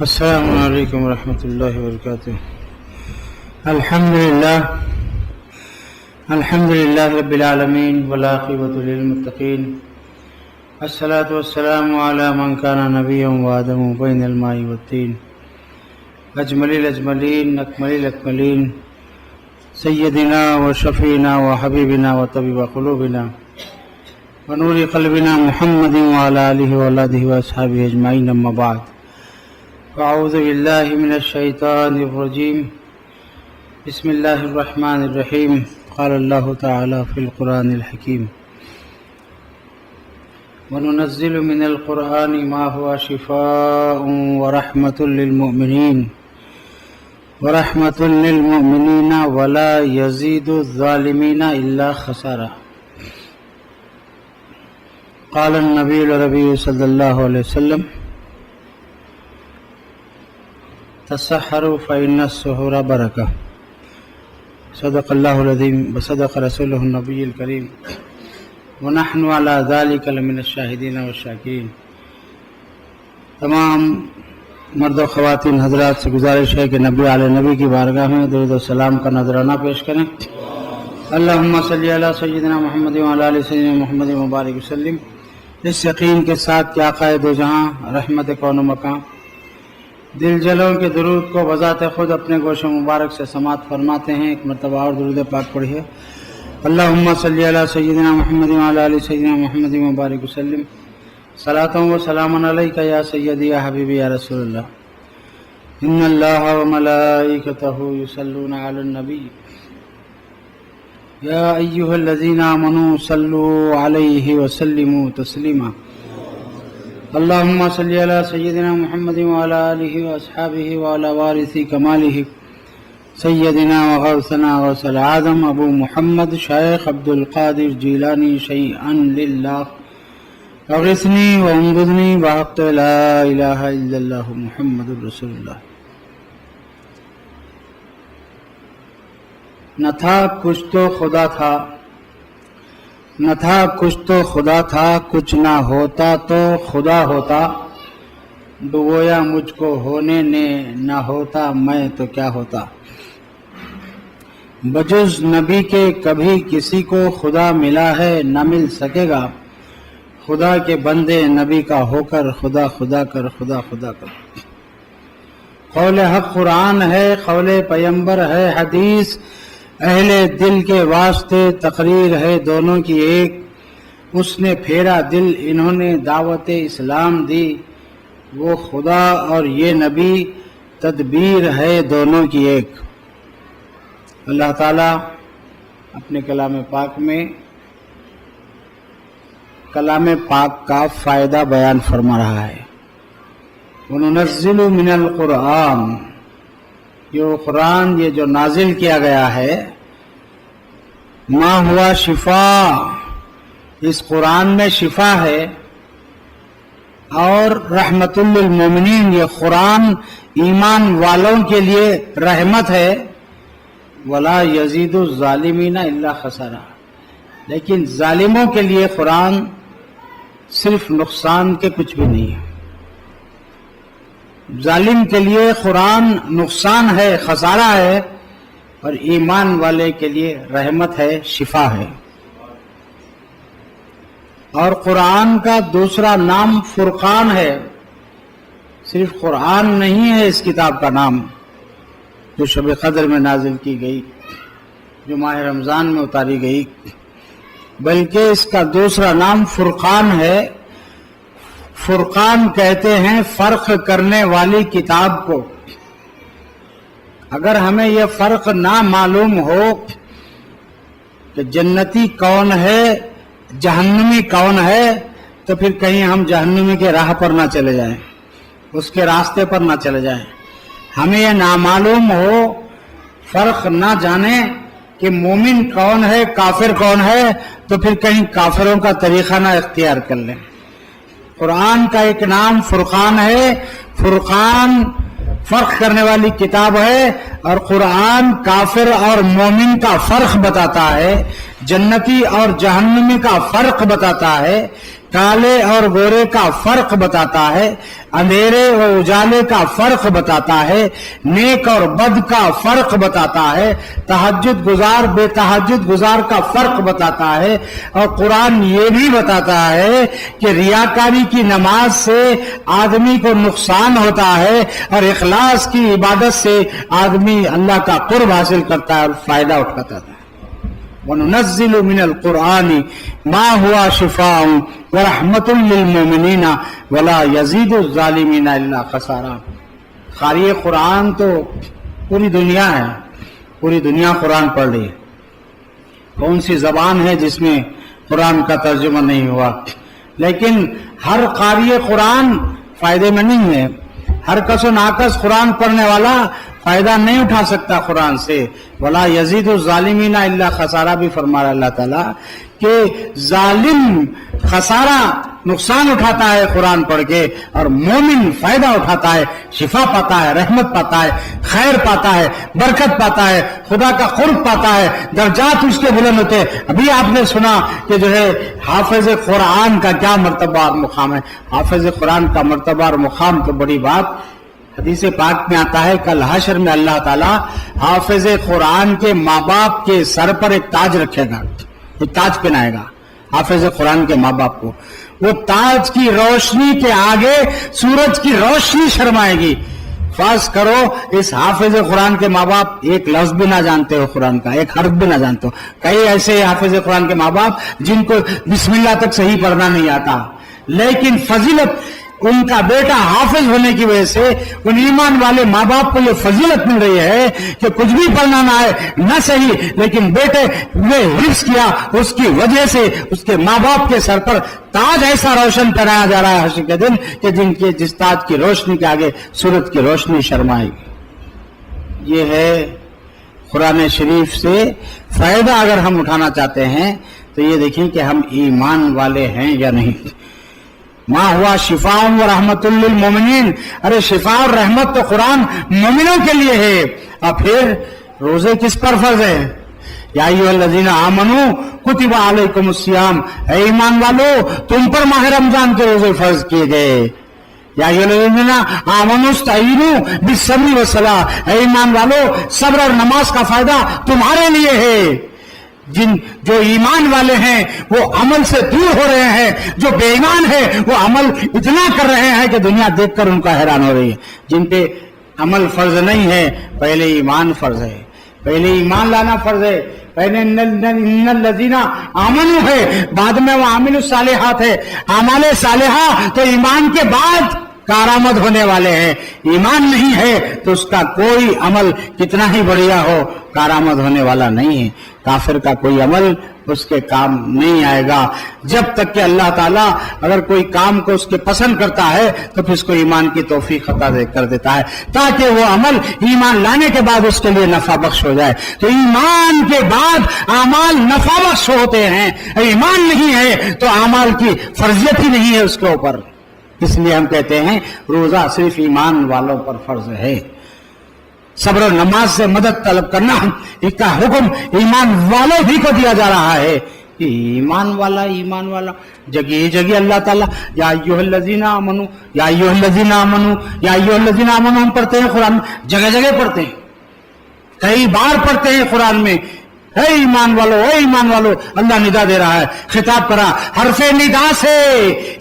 السلام علیکم ورحمۃ اللہ وبرکاتہ۔ الحمد للہ رب العالمین والعاقبۃ للمتقین، الصلاۃ والسلام علی من کان نبیا وآدم بین الماء والطین، اجمل الاجملین اکمل الاکملین، سیدنا وشفیعنا وحبیبنا وطبیب قلوبنا ونور قلبنا محمد وعلی آلہ واولادہ واصحابہ اجمعین، اما بعد، اعوذ باللہ من الشیطان الرجیم، بسم اللہ الرحمن الرحیم۔ قال اللہ تعالی فی القرآن الحکیم، وننزل من القرآن ما هو شفاء ورحمة للمؤمنین ولا یزید الظالمین الا خسارا۔ قال النبی العربی صلی اللہ علیہ وسلم، تسحروا فإن السحور برکہ۔ صدق اللہ العظیم وصدق رسولہ النبی الکریم ونحن علی ذلک لمن الشاہدین والشاکرین۔ تمام مرد و خواتین حضرات سے گزارش ہے کہ نبی کی بارگاہ میں درود و سلام کا نذرانہ پیش کریں۔ اللہم صلی علی سیدنا محمد وعلی آل سیدنا محمد مبارک وسلم، اس یقین کے ساتھ کہ آقا دو جہاں رحمت کون و مکان دل جلوں کے درود کو بذات خود اپنے گوش مبارک سے سماعت فرماتے ہیں۔ ایک مرتبہ اور درود پاک پڑھیے۔ اللہم صلی علی سیدنا محمد وعلی آل سیدنا محمد مبارک وسلم، صلاۃ و سلام علیک یا سیدی یا حبیبی یا رسول اللہ۔ ان اللہ وملائکتہ یصلون علی النبی یا ایہا الذین آمنوا صلوا علیہ وسلموا تسلیما۔ اللہم صلی علی سیدنا محمد وعلی آلہ واصحابہ وعلی وارث کمالہ سیدنا وغوثنا غوث العظم ابو محمد شیخ عبد القادر جیلانی شیئا للہ، اغثنی وانقذنی بحق لا الہ الا اللہ محمد رسول اللہ۔ نہ تھا کچھ تو خدا تھا، نہ تھا کچھ تو خدا تھا، کچھ نہ ہوتا تو خدا ہوتا، ڈبویا مجھ کو ہونے نے، نہ ہوتا میں تو کیا ہوتا۔ بجز نبی کے کبھی کسی کو خدا ملا ہے نہ مل سکے گا، خدا کے بندے نبی کا ہو کر خدا خدا کر، خدا خدا کر۔ قول حق قرآن ہے، قول پیمبر ہے حدیث، اہل دل کے واسطے تقریر ہے دونوں کی ایک، اس نے پھیرا دل انہوں نے دعوت اسلام دی، وہ خدا اور یہ نبی تدبیر ہے دونوں کی ایک۔ اللہ تعالیٰ اپنے کلام پاک میں کلام پاک کا فائدہ بیان فرما رہا ہے۔ وَنُنَزِّلُ مِنَ الْقُرْآنِ، یہ قرآن یہ جو نازل کیا گیا ہے، ما ہوا شفا، اس قرآن میں شفا ہے، اور رحمت للمومنین، یہ قرآن ایمان والوں کے لیے رحمت ہے، ولا یزید الظالمین الا خسارا، لیکن ظالموں کے لیے قرآن صرف نقصان کے کچھ بھی نہیں ہے۔ ظالم کے لیے قرآن نقصان ہے، خسارہ ہے، اور ایمان والے کے لیے رحمت ہے، شفا ہے۔ اور قرآن کا دوسرا نام فرقان ہے، صرف قرآن نہیں ہے اس کتاب کا نام جو شب قدر میں نازل کی گئی، جو ماہ رمضان میں اتاری گئی، بلکہ اس کا دوسرا نام فرقان ہے۔ فرقان کہتے ہیں فرق کرنے والی کتاب کو۔ اگر ہمیں یہ فرق نہ معلوم ہو کہ جنتی کون ہے جہنمی کون ہے، تو پھر کہیں ہم جہنمی کے راہ پر نہ چلے جائیں، اس کے راستے پر نہ چلے جائیں۔ ہمیں یہ نامعلوم ہو، فرق نہ جانیں کہ مومن کون ہے کافر کون ہے، تو پھر کہیں کافروں کا طریقہ نہ اختیار کر لیں۔ قرآن کا ایک نام فرقان ہے، فرقان فرق کرنے والی کتاب ہے، اور قرآن کافر اور مومن کا فرق بتاتا ہے، جنتی اور جہنمی کا فرق بتاتا ہے، काले और गोरे का फर्क बताता है, अंधेरे और उजाले का फर्क बताता है, नेक और बद का फर्क बताता है, तहज्जुद गुजार बेतहज्जुद गुजार का फर्क बताता है। और कुरान ये भी बताता है कि रियाकारी की नमाज से आदमी को नुकसान होता है और इखलास की इबादत से आदमी अल्लाह का कुर्ब हासिल करता है और फायदा उठाता है। वनुनज़्ज़िलु मिनल कुरआनी मा हुआ शिफाउन व रहमतुल लिल मुमिनीना वला यज़ीदु ज़ालिमीना इल्ला खसारा। क़ारी कुरान तो पूरी दुनिया है, पूरी दुनिया कुरान पढ़ रही है। कौन सी जबान है जिसमें कुरान का तर्जुमा नहीं हुआ? लेकिन हर क़ारी कुरान फायदे में नहीं है। हर कसो नाकस कुरान पढ़ने वाला फायदा नहीं उठा सकता कुरान से। वला यजीदु ज़ालिमीना इल्ला खसारा भी फरमा रहा अल्लाह ताला कि जालिम खसारा नुकसान उठाता है कुरान पढ़ के, और मोमिन फायदा उठाता है, शिफा पाता है, रहमत पाता है, खैर पाता है, बरकत पाता है, खुदा का कुर्ब पाता है, दर्जात उसके बुलंद होते हैं। अभी आपने सुना कि जो है हाफिज कुरान का क्या मर्तबा और मुकाम है। हाफिज कुरान का मर्तबा और मुकाम तो बड़ी बात हदीस पाक में आता है, कल हशर में अल्लाह ताला हाफिज कुरान के माँ बाप के सर पर एक ताज रखेगा, एक ताज पहनाएगा हाफिज कुरान के माँ बाप को। वो ताज की रोशनी के आगे सूरज की रोशनी शर्माएगी। फर्ज करो इस हाफिज कुरान के माँ बाप एक लफ्ज भी ना जानते हो कुरान का, एक हर्फ भी ना जानते हो। कई ऐसे हाफिज कुरान के माँ बाप जिनको बिस्मिल्लाह तक सही पढ़ना नहीं आता, लेकिन फजीलत उनका बेटा हाफिज होने की वजह से उन ईमान वाले माँ बाप को ये फजीलत मिल रही है कि कुछ भी पढ़ना ना है ना सही, लेकिन बेटे ने हिफ्ज किया, उसकी वजह से उसके माँ बाप के सर पर ताज ऐसा रोशन पहनाया जा रहा है हश्र के दिन कि जिस ताज की रोशनी के आगे सूरज की रोशनी शर्माएगी। ये है कुरान शरीफ से फायदा अगर हम उठाना चाहते हैं तो ये देखिए कि हम ईमान वाले हैं या नहीं। मा हुआ शिफाउन व रहमतुल लिल मोमिनीन, अरे शिफा और रहमत तो कुरान मोमिनों के लिए है। और फिर रोजे किस पर फर्ज है? या अय्युहल्लज़ीना आमनू कुतिबा अलैकुमुस सियाम, ऐ ईमान वालो तुम पर माह रमजान के रोजे फर्ज किए गए। या अय्युहल्लज़ीना आमनू इस्तईनू बिस्सब्रि वस्सलाह, ऐ ईमान वालो सब्र और नमाज का फायदा तुम्हारे लिए है। जो ईमान वाले हैं वो अमल से दूर हो रहे हैं, जो बेईमान है वो अमल इतना कर रहे हैं कि दुनिया देखकर उनका हैरान हो रही है। जिन पे अमल फर्ज नहीं है, पहले ईमान फर्ज है, पहले ईमान लाना फर्ज है, पहले इन्नल लज़ीना आमनू है, बाद में वो आमिलुस सालिहात है। आमाले सालिहा तो ईमान के बाद कारामद होने वाले हैं। ईमान नहीं है तो उसका कोई अमल कितना ही बढ़िया हो कारामद होने वाला नहीं है। काफिर का कोई अमल उसके काम नहीं आएगा जब तक कि अल्लाह ताला अगर कोई काम को उसके पसंद करता है तो फिर उसको ईमान की तौफीक अता कर देता है, ताकि वो अमल ईमान लाने के बाद उसके लिए नफा बख्श हो जाए। तो ईमान के बाद आमाल नफा बख्श होते हैं, ईमान नहीं है तो आमाल की फर्जियत ही नहीं है उसके ऊपर। इसलिए हम कहते हैं रोजा सिर्फ ईमान वालों पर फर्ज है। सब्र और नमाज से मदद तलब करना इसका हुक्म ईमान वालों भी को दिया जा रहा है। ईमान वाला जगह जगह अल्लाह ताला या अय्युहल्लज़ीना आमनू, या अय्युहल्लज़ीना आमनू, या अय्युहल्लज़ीना आमनू हम पढ़ते हैं कुरान में, जगह जगह पढ़ते हैं, कई बार पढ़ते हैं कुरान में। हे ईमान वालो, हे ईमान वालो, अल्लाह निदा दे रहा है, खिताब करा, हरफे निदा से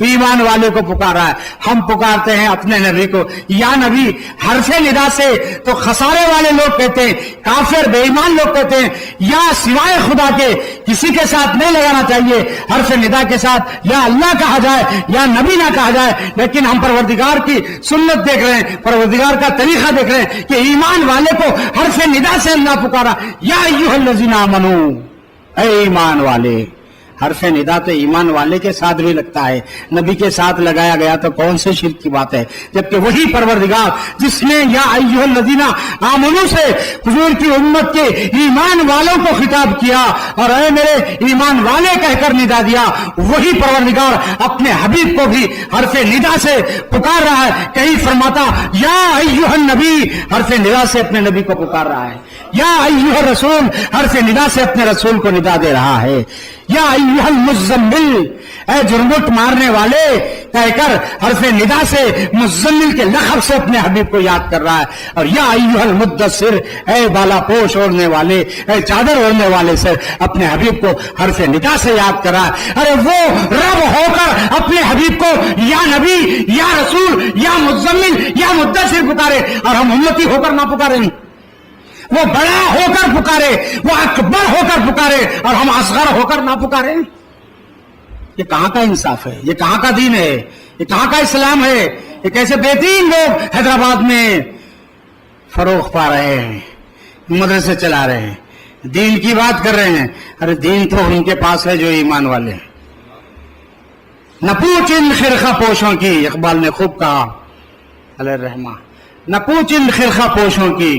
ईमान वाले को पुकारा है। हम पुकारते हैं अपने नबी को या नबी, हरफे निदा से तो खसारे वाले लोग कहते हैं, काफिर बेईमान लोग कहते हैं या सिवाय खुदा के किसी के साथ नहीं लगाना चाहिए। हरफे निदा के साथ या अल्लाह कहा जाए या नबी ना कहा जाए, लेकिन हम परवरदिगार की सुन्नत देख रहे हैं, परवरदिगार का तरीका देख रहे हैं कि ईमान वाले को हरफे निदा से अल्लाह पुकारा, या अय्युहल्लज़ीना आमनू, ऐ ईमान वाले। हरफे निदा तो ईमान वाले के साथ भी लगता है, नबी के साथ लगाया गया तो कौन से शिर्क की बात है, जबकि वही परवरदिगार जिसने या अय्युहल्लज़ीना आमनू से हुजूर की उम्मत के ईमान वालों को खिताब किया और ऐ मेरे ईमान वाले कहकर निदा दिया, वही परवरदिगार अपने हबीब को भी हरफे निदा से पुकार रहा है। कहीं फरमाता या अय्युहन नबी, हरफे निदा से अपने नबी को पुकार रहा है, या अय्युहर रसूल, हरफे निदा से अपने रसूल को निदा दे रहा है, या अय्युहल मुज़्ज़म्मिल, اے جرمٹ مارنے والے کہہ کر حرف ندا سے مزمل کے لقب سے اپنے حبیب کو یاد کر رہا ہے. اور یا ایھا المدثر، اے بالا پوش اوڑھنے والے، اے چادر اوڑھنے والے سے اپنے حبیب کو حرف ندا سے یاد کر رہا ہے. ارے وہ رب ہو کر اپنے حبیب کو یا نبی یا رسول یا مزمل یا مدثر پکارے اور ہم امتی ہو کر نہ پکاریں. وہ بڑا ہو کر پکارے، وہ اکبر ہو کر پکارے اور ہم اصغر ہو کر نہ پکاریں. یہ کہاں کا انصاف ہے؟ یہ کہاں کا دین ہے؟ یہ کہاں کا اسلام ہے؟ یہ کیسے بے دین لوگ حیدرآباد میں فروغ پا رہے ہیں، مدرسے چلا رہے ہیں، دین کی بات کر رہے ہیں. ارے دین تو ان کے پاس ہے جو ایمان والے ہیں. نہ پوچھ ان خرقہ پوشوں کی، اقبال نے خوب کہا علیہ الرحمہ، نہ پوچھ ان خرقہ پوشوں کی.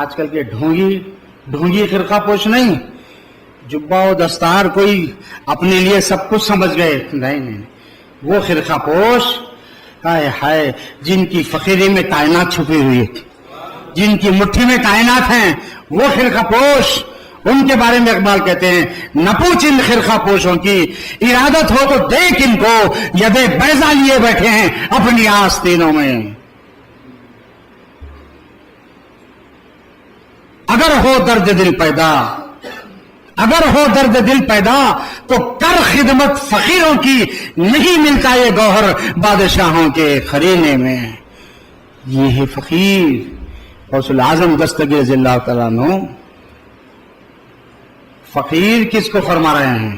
آج کل کے ڈھونگی خرقہ پوش نہیں، جبہ و دستار کوئی اپنے لیے سب کچھ سمجھ گئے. نہیں، وہ خرقہ پوش ہائے ہائے جن کی فقیری میں کائنات چھپی ہوئی ہے، جن کی مٹھی میں کائنات ہیں، وہ خرقہ پوش. ان کے بارے میں اقبال کہتے ہیں نہ پوچھ ان خرقہ پوشوں کی، ارادت ہو تو دیکھ ان کو یدے بیضا لیے بیٹھے ہیں اپنی آستینوں میں. اگر ہو درد دل پیدا تو کر خدمت فقیروں کی، نہیں ملتا یہ گوہر بادشاہوں کے خرینے میں. یہ ہے فقیر غوث العظم دستگیر رضی اللہ تعالیٰ عنہ. فقیر کس کو فرما رہے ہیں؟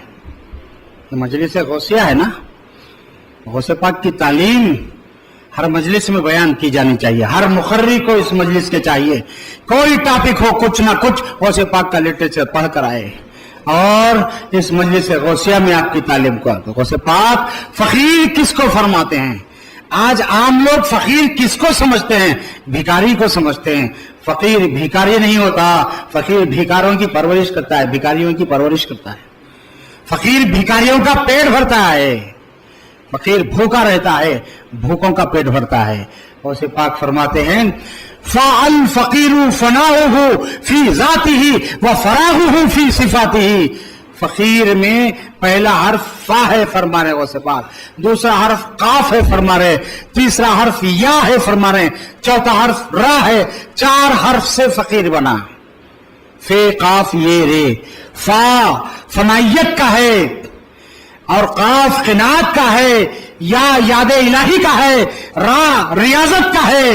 مجلس غوثیہ ہے نا. غوث پاک کی تعلیم ہر مجلس میں بیان کی جانی چاہیے. ہر مقرری کو اس مجلس کے چاہیے کوئی ٹاپک ہو کچھ نہ کچھ غوث پاک کا لٹریچر پڑھ کر آئے اور اس مجلس غوثیہ میں آپ کی تعلیم کو. غوث پاک فقیر کس کو فرماتے ہیں؟ آج عام لوگ فقیر کس کو سمجھتے ہیں؟ بھیکاری کو سمجھتے ہیں. فقیر بھیکاری نہیں ہوتا، فقیر بھیکاروں کی پرورش کرتا ہے، بھیکاریوں کی پرورش کرتا ہے. فقیر بھیکاریوں کا پیٹ بھرتا ہے، فقیر بھوکا رہتا ہے، بھوکوں کا پیٹ بھرتا ہے. غوث پاک فرماتے ہیں فَالْفَقِيرُ فَنَاؤُهُ فِي ذَاتِهِ وَفَرَاغُهُ فِي صِفَاتِهِ. فقیر میں پہلا حرف فا ہے فرما رہے غوث پاک، دوسرا حرف قاف ہے فرما رہے، تیسرا حرف یا ہے فرما رہے، چوتھا حرف را ہے. 4 حرف سے فقیر بنا. فے قاف یہ رے. فا فنائیت کا ہے اور قاف قناعت کا ہے، یا یاد الہی کا ہے، را ریاضت کا ہے.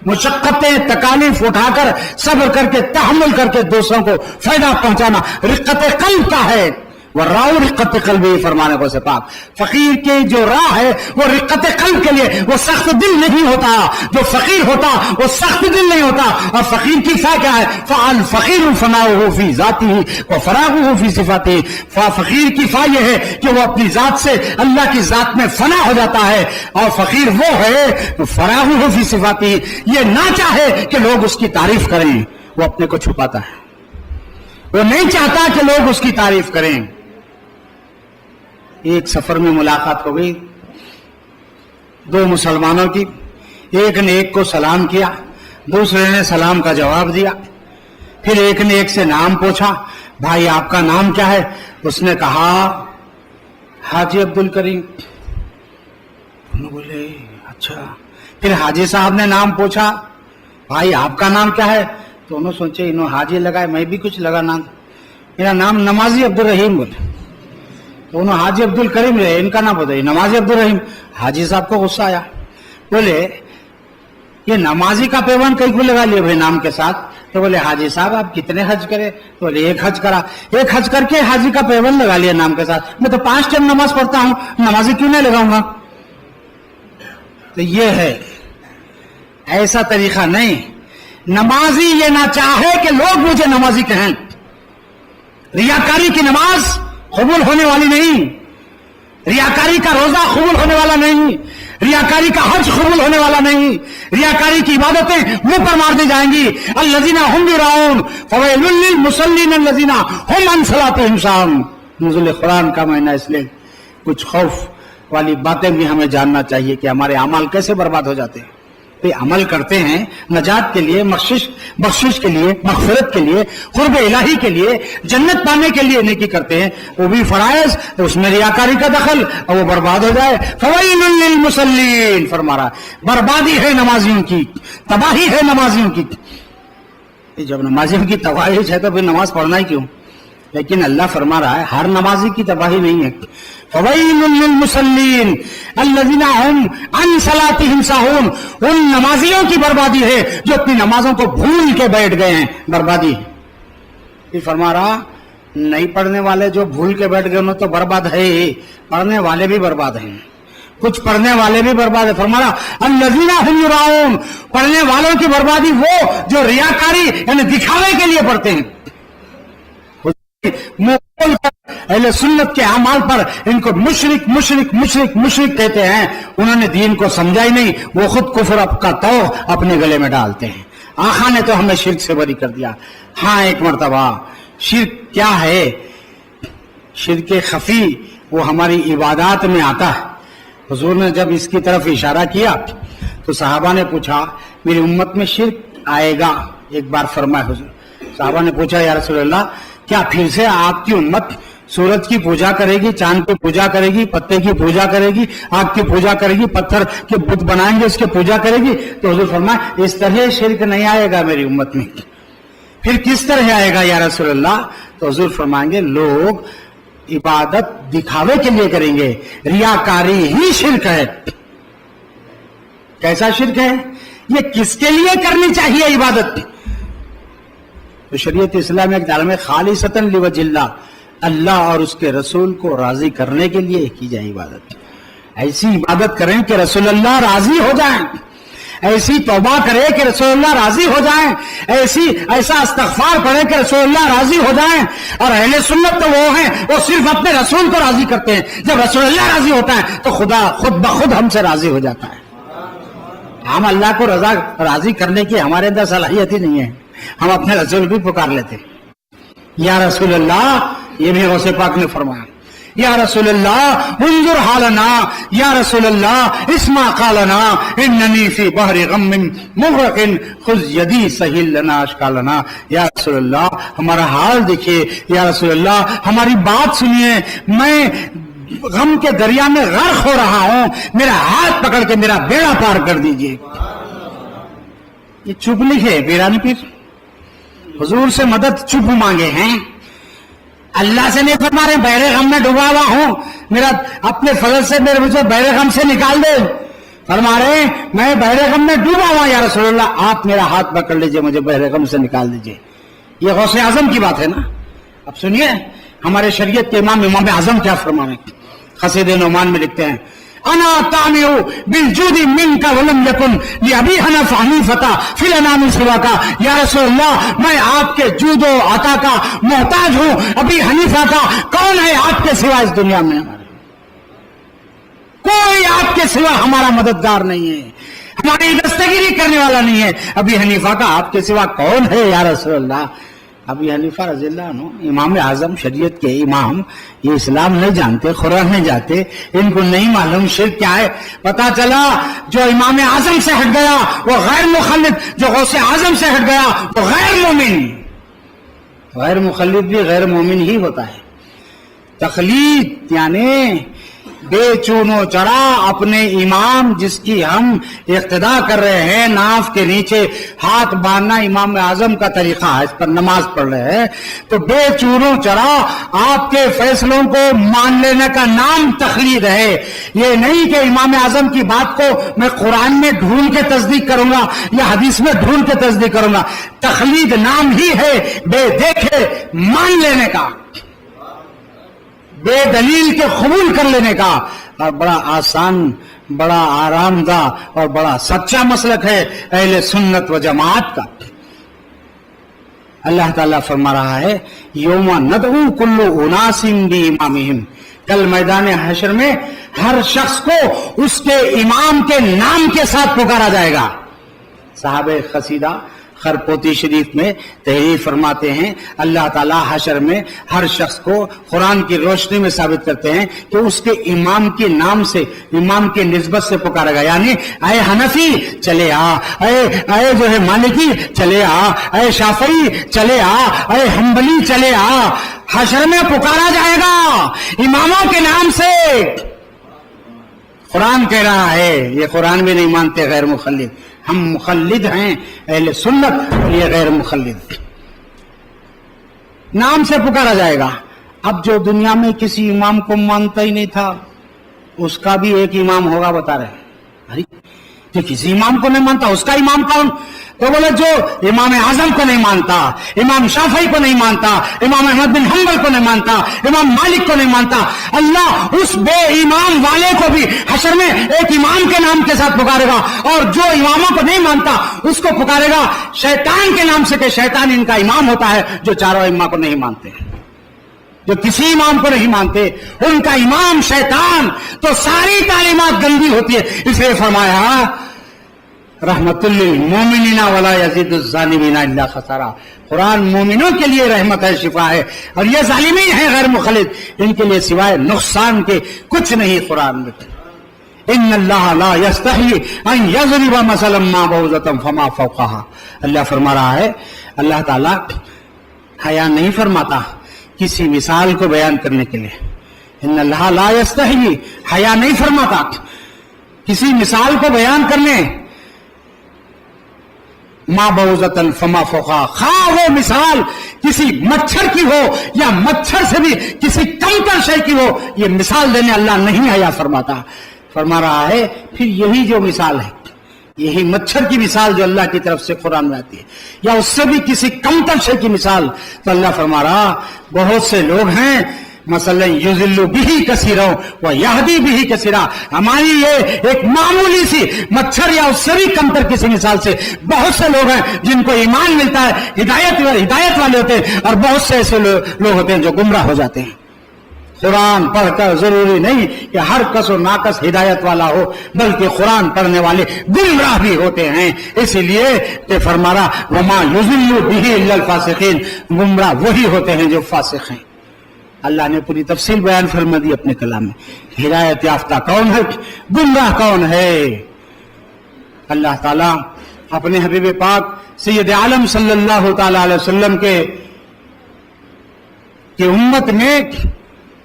مشقتیں تکالیف اٹھا کر صبر کر کے تحمل کر کے دوسروں کو فائدہ پہنچانا رقت قلب کا ہے. وہ راؤ رقت قلب فرمانے کو سے پاک. فقیر کی جو راہ ہے وہ رقت قلب کے لیے، وہ سخت دل نہیں ہوتا. جو فقیر ہوتا وہ سخت دل نہیں ہوتا. اور فقیر کی فا کیا ہے؟ فالفقیر فناؤہ فی ذاتہ وفراغہ فی صفاتہ. فقیر کی فا یہ ہے کہ وہ اپنی ذات سے اللہ کی ذات میں فنا ہو جاتا ہے، اور فقیر وہ ہے فراغہ فی صفاتہ، یہ نہ چاہے کہ لوگ اس کی تعریف کریں، وہ اپنے کو چھپاتا ہے. وہ نہیں چاہتا کہ لوگ اس کی تعریف کریں. ایک سفر میں ملاقات ہو گئی 2 مسلمانوں کی. ایک نے ایک کو سلام کیا، دوسرے نے سلام کا جواب دیا. پھر ایک نے ایک سے نام پوچھا، بھائی آپ کا نام کیا ہے؟ اس نے کہا حاجی عبد الکریم. انہوں بولے اچھا. پھر حاجی صاحب نے نام پوچھا، بھائی آپ کا نام کیا ہے؟ تو انہوں سوچے انہوں حاجی لگائے، میں بھی کچھ لگا نام، میرا نام نمازی عبد الرحیم. بولے تو انہوں حاجی عبد الکریم رہے، ان کا نام بتائیے نمازی عبد الرحیم. حاجی صاحب کو غصہ آیا، بولے یہ نمازی کا پیوند کئی کو لگا لیا بھائی نام کے ساتھ. تو بولے حاجی صاحب آپ کتنے حج کرے؟ تو بولے 1 حج کرا. 1 حج کر کے حاجی کا پیوند لگا لیا نام کے ساتھ. میں تو 5 ٹائم نماز پڑھتا ہوں، نمازی کیوں نہیں لگاؤں گا؟ تو یہ ہے، ایسا طریقہ نہیں. نمازی یہ نہ چاہے کہ لوگ مجھے نمازی کہیں. ریاکاری کی نماز قبول ہونے والی نہیں، ریاکاری کا روزہ قبول ہونے والا نہیں، ریاکاری کا حج قبول ہونے والا نہیں، ریاکاری کی عبادتیں منہ پر مار دی جائیں گی. الذین هم یراؤن فویل للمصلین الذین هم عن صلاتهم ساہون. نزول قرآن کا مہینہ، اس لیے کچھ خوف والی باتیں بھی ہمیں جاننا چاہیے کہ ہمارے اعمال کیسے برباد ہو جاتے ہیں. پہ عمل کرتے ہیں، نجات کے لیے، بخشش کے لیے، مغفرت کے لیے، قرب الہی کے لیے، جنت پانے کے لیے نیکی کرتے ہیں، وہ بھی فرائض، اس میں ریاکاری کا دخل اور وہ برباد ہو جائے. فویل للمصلین فرما رہا ہے بربادی ہے نمازیوں کی، تباہی ہے نمازیوں کی. جب نمازیوں کی تباہی ہے تو پھر نماز پڑھنا ہی کیوں؟ لیکن اللہ فرما رہا ہے ہر نمازی کی تباہی نہیں ہے. فویل للمصلین الذین هم عن صلاتهم ساہون، ان نمازیوں کی بربادی ہے جو اپنی نمازوں کو بھول کے بیٹھ گئے ہیں، بربادی ہے. یہ فرما رہا نہیں پڑھنے والے جو بھول کے بیٹھ گئے انہوں تو برباد ہے ہی، پڑھنے والے بھی برباد ہیں، کچھ پڑھنے والے بھی برباد ہے. فرما رہا الذین هم یراؤون، پڑھنے والوں کی بربادی وہ جو ریاکاری یعنی دکھاوے کے لیے پڑھتے ہیں. اہل سنت کے اعمال پر ان کو مشرک مشرک مشرک مشرک کہتے ہیں. انہوں نے دین کو سمجھا ہی نہیں، وہ خود کفر کا توغ اپنے گلے میں ڈالتے ہیں. آقا نے تو ہمیں شرک سے بری کر دیا. ہاں ایک مرتبہ شرک کیا ہے؟ شرک خفی وہ ہماری عبادات میں آتا ہے. حضور نے جب اس کی طرف اشارہ کیا تو صحابہ نے پوچھا میری امت میں شرک آئے گا؟ ایک بار فرمائے حضور. صحابہ نے پوچھا یا رسول اللہ کیا پھر سے آپ کی امت سورج کی پوجا کرے گی، چاند کی پوجا کرے گی، پتے کی پوجا کرے گی، آگ کی پوجا کرے گی، پتھر کے بت بنائیں گے اس کی پوجا کرے گی؟ تو حضور فرمایا اس طرح شرک نہیں آئے گا میری امت میں. پھر کس طرح آئے گا یا رسول اللہ؟ تو حضور فرمائیں گے لوگ عبادت دکھاوے کے لیے کریں گے، ریاکاری ہی شرک ہے. کیسا شرک ہے؟ یہ کس کے لیے کرنی چاہیے عبادت؟ تو شریعت اسلام ایک دار میں خالصتاً لوجہ اللہ، اللہ اور اس کے رسول کو راضی کرنے کے لیے کی جائے عبادت. ایسی عبادت کریں کہ رسول اللہ راضی ہو جائیں، ایسی توبہ کرے کہ رسول اللہ راضی ہو جائیں، ایسا استغفار پڑھے کہ رسول اللہ راضی ہو جائیں. اور اہل سنت تو وہ ہیں وہ صرف اپنے رسول کو راضی کرتے ہیں. جب رسول اللہ راضی ہوتا ہے تو خدا خود بخود ہم سے راضی ہو جاتا ہے. ہم اللہ کو راضی کرنے کی ہمارے اندر صلاحیت ہی نہیں ہے. ہم اپنے رسول بھی پکار لیتے یا رسول اللہ. یہ بھی غوث پاک نے فرمایا یا رسول اللہ انظر حالنا، یا رسول اللہ اسمع قالنا اننی فی بحر غم مغرق خذ یدی سہل لنا اشکالنا. یا رسول اللہ ہمارا حال دیکھیے، یا رسول اللہ ہماری بات سنیے، میں غم کے دریا میں غرق ہو رہا ہوں، میرا ہاتھ پکڑ کے میرا بیڑا پار کر دیجئے. یہ چپ لکھے بیرانی پیر حضور سے مدد چپ مانگے ہیں، اللہ سے نہیں فرما رہے بحر غم میں ڈوبا ہوا ہوں، میرا اپنے فضل سے میرے مجھے بحر غم سے نکال دے. فرما رہے میں بحر غم میں ڈوبا ہوا یا رسول اللہ آپ میرا ہاتھ پکڑ لیجئے، مجھے بحر غم سے نکال دیجئے. یہ غوث اعظم کی بات ہے نا. اب سنیے ہمارے شریعت کے امام اعظم کیا فرما رہے ہیں. قصیدہ نعمان میں لکھتے ہیں انا طامع بالجود منک ولم یکن لابی حنیفہ فی الانام سواک. یا رسول اللہ میں آپ کے جود و عطا کا محتاج ہوں، ابی حنیفہ کا کون ہے آپ کے سوا اس دنیا میں؟ کوئی آپ کے سوا ہمارا مددگار نہیں ہے، ہماری دستگیری کرنے والا نہیں ہے. ابی حنیفہ کا آپ کے سوا کون ہے یا رسول اللہ؟ ابی حنیفہ رضی اللہ عنہ امام اعظم شریعت کے امام، یہ اسلام نہیں جانتے، قرآن نہیں جانتے، ان کو نہیں معلوم شرک کیا ہے. پتا چلا جو امام اعظم سے ہٹ گیا وہ غیر مخلد، جو غوث اعظم سے ہٹ گیا وہ غیر مومن. غیر مخلد بھی غیر مومن ہی ہوتا ہے. تقلید یعنی بے چون و چڑا اپنے امام جس کی ہم اقتدا کر رہے ہیں، ناف کے نیچے ہاتھ باندھنا امام اعظم کا طریقہ ہے، اس پر نماز پڑھ رہے ہیں تو بے چون و چڑا آپ کے فیصلوں کو مان لینے کا نام تقلید ہے. یہ نہیں کہ امام اعظم کی بات کو میں قرآن میں ڈھونڈ کے تصدیق کروں گا یا حدیث میں ڈھونڈ کے تصدیق کروں گا. تقلید نام ہی ہے بے دیکھے مان لینے کا، بے دلیل کے قبول کر لینے کا. اور بڑا آسان، بڑا آرام دہ اور بڑا سچا مسلک ہے اہل سنت و جماعت کا. اللہ تعالیٰ فرما رہا ہے یوم ندعو کل اناس بامامہم، کل میدان حشر میں ہر شخص کو اس کے امام کے نام کے ساتھ پکارا جائے گا. صحابہ قصیدہ خرپوتی شریف میں تحریر فرماتے ہیں اللہ تعالیٰ حشر میں ہر شخص کو قرآن کی روشنی میں ثابت کرتے ہیں کہ اس کے امام کے نام سے، امام کے نسبت سے پکارے گا، یعنی اے حنفی چلے آ، اے جو ہے مالکی چلے آ، اے شافعی چلے آ، اے حنبلی چلے آ، حشر میں پکارا جائے گا اماموں کے نام سے۔ قرآن کہہ رہا ہے، یہ قرآن بھی نہیں مانتے غیر مخلد، ہم مخلد ہیں اہل سنت اور یہ غیر مخلد، نام سے پکارا جائے گا۔ اب جو دنیا میں کسی امام کو مانتا ہی نہیں تھا اس کا بھی ایک امام ہوگا، بتا رہے ہیں جو کسی امام کو نہیں مانتا اس کا امام کون؟ تو بولے جو امام اعظم کو نہیں مانتا، امام شافعی کو نہیں مانتا، امام احمد بن حنبل کو نہیں مانتا، امام مالک کو نہیں مانتا، اللہ اس بے امام والے کو بھی حشر میں ایک امام کے نام کے ساتھ پکارے گا، اور جو اماموں کو نہیں مانتا اس کو پکارے گا شیطان کے نام سے، کہ شیطان ان کا امام ہوتا ہے، جو چاروں امام کو نہیں مانتے، جو کسی امام کو نہیں مانتے ان کا امام شیطان۔ تو ساری تعلیمات گندی ہوتی ہے، اس لیے فرمایا رحمت للمومنین ولا یزید الظالمین الا خسارا، قرآن مومنوں کے لیے رحمت ہے، شفا ہے، اور یہ ظالمین ہیں غیر مخلد، ان کے لیے سوائے نقصان کے کچھ نہیں قرآن میں۔ ان اللہ لا یستحی ان یضرب مثلا ما بعوضۃ فما فوقها، اللہ فرما رہا ہے اللہ تعالیٰ حیا نہیں فرماتا کسی مثال کو بیان کرنے کے لیے۔ ان اللہ لا یستحی، حیا نہیں فرماتا کسی مثال کو بیان کرنے، ما بعوضۃ فما فوقها، خواہ وہ مثال کسی مچھر کی ہو یا مچھر سے بھی کسی کمتر شے کی ہو، یہ مثال دینے اللہ نہیں حیا فرماتا۔ فرما رہا ہے پھر یہی جو مثال ہے، یہی مچھر کی مثال جو اللہ کی طرف سے قرآن میں آتی ہے، یا اس سے بھی کسی کمتر شے کی مثال، تو اللہ فرما رہا بہت سے لوگ ہیں مثلا یضل بہ کثیرا و یہدی بہ کثیرا، ہماری یہ ایک معمولی سی مچھر یا اس سے بھی کمتر کسی مثال سے بہت سے لوگ ہیں جن کو ایمان ملتا ہے، ہدایت والے ہوتے ہیں، اور بہت سے ایسے لوگ ہوتے ہیں جو گمراہ ہو جاتے ہیں۔ قرآن پڑھ کر ضروری نہیں کہ ہر کس و ناکس ہدایت والا ہو، بلکہ قرآن پڑھنے والے گمراہ بھی ہوتے ہیں، اسی لیے کہ فرما رہا وما یضل بہ الا الفاسقین، گمراہ وہی ہوتے ہیں جو فاسق ہیں۔ اللہ نے پوری تفصیل بیان فرما دی اپنے کلام میں، ہدایت یافتہ کون ہے، گمراہ کون ہے۔ اللہ تعالیٰ اپنے حبیب پاک سید عالم صلی اللہ تعالی علیہ وسلم کے امت میں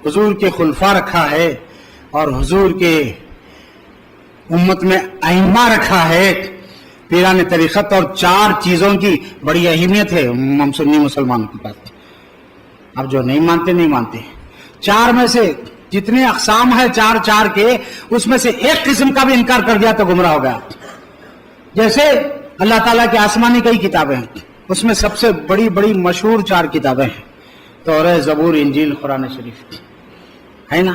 حضور کے خلفاء رکھا ہے، اور حضور کے امت میں ائمہ رکھا ہے، پیران طریقت، اور 4 چیزوں کی بڑی اہمیت ہے ہم سنی مسلمانوں کے پاس۔ اب جو نہیں مانتے 4 میں سے جتنے اقسام ہیں 4 کے، اس میں سے ایک قسم کا بھی انکار کر دیا تو گمراہ ہو گیا۔ جیسے اللہ تعالیٰ کی آسمانی کئی کتابیں ہیں، اس میں سب سے بڑی مشہور 4 کتابیں ہیں، تورات، زبور، انجیل، قرآن شریف، ہے نا؟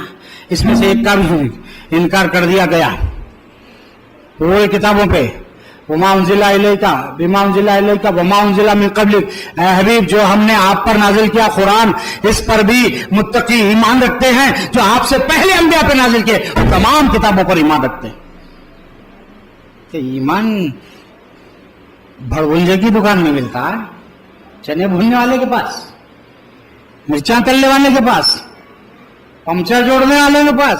اس میں سے ایک کا بھی انکار کر دیا گیا۔ پورے کتابوں پہ وما انزل الیک بما انزل الیک وما انزل من قبلک، اے حبیب جو ہم نے آپ پر نازل کیا قرآن، اس پر بھی متقی ایمان رکھتے ہیں، جو آپ سے پہلے انبیاء پہ نازل کیے تمام کتابوں پر ایمان رکھتے ہیں۔ کہ ایمان بھڑبھنجے کی دکان میں ملتا ہے، چنے بھوننے والے کے پاس، مرچاں تلنے والے کے پاس، پمچر جوڑنے والے کے پاس؟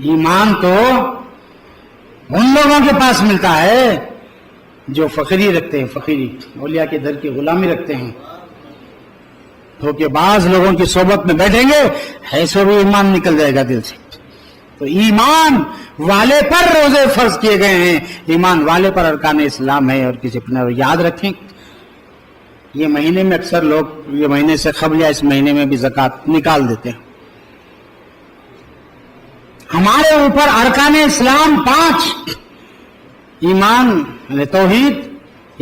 ایمان تو ان لوگوں کے پاس ملتا ہے جو فقیری رکھتے ہیں، فقیری اولیاء کے در کی غلامی رکھتے ہیں۔ دھوکے باز لوگوں کی صحبت میں بیٹھیں گے، ایسے بھی ایمان نکل جائے گا دل سے۔ تو ایمان والے پر روزے فرض کیے گئے ہیں، ایمان والے پر ارکان اسلام ہے، اور کسی اپنے یاد رکھیں یہ مہینے میں اکثر لوگ یہ مہینے سے قبل یا اس مہینے میں بھی زکوٰۃ نکال دیتے ہیں۔ ہمارے اوپر ارکان اسلام 5، ایمان یعنی توحید،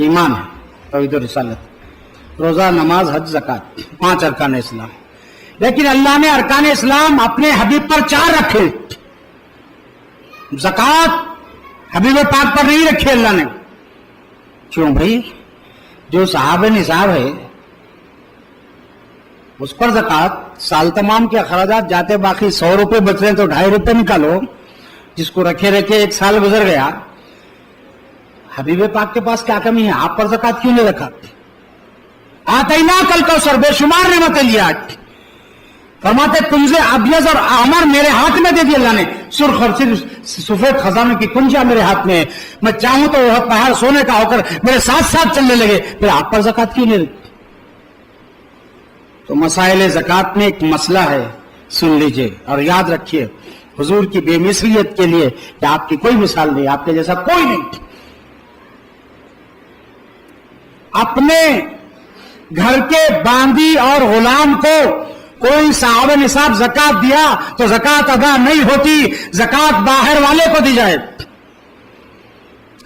ایمان ہے توحید و رسالت، روزہ، نماز، حج، زکوٰۃ، 5 ارکان اسلام۔ لیکن اللہ نے ارکان اسلام اپنے حبیب پر 4 رکھے، زکوٰۃ حبیب پاک پر نہیں رکھی اللہ نے۔ کیوں بھائی؟ جو صاحب نصاب ہے اس پر زکوٰۃ، سال تمام کے اخراجات جاتے، باقی 100 روپے بچ رہے ہیں تو 2.5 روپے نکالو، جس کو رکھے 1 سال گزر گیا، हबीब पाक के पास क्या कमी है, आप पर ज़कात क्यों नहीं रखा? आतैना कल कौसर, बेशुमार नेमतें लिया। फरमाते कुंजे अबियज और अमर मेरे हाथ में दे दी अल्लाह ने, सुर्ख और सफेद खजाने की कुंजियां मेरे हाथ में है। मैं चाहूं तो वह पहाड़ सोने का होकर मेरे साथ साथ चलने लगे, फिर आप पर ज़कात क्यों नहीं रखी? तो मसाइल ज़कात में एक मसला है, सुन लीजिए और याद रखिए, हुजूर की बेमिसलियत के लिए कि आपकी कोई मिसाल नहीं, आपके जैसा कोई नहीं। अपने घर के बांदी और गुलाम को कोई साहब निसाब ज़कात दिया तो ज़कात अदा नहीं होती, ज़कात बाहर वाले को दी जाए।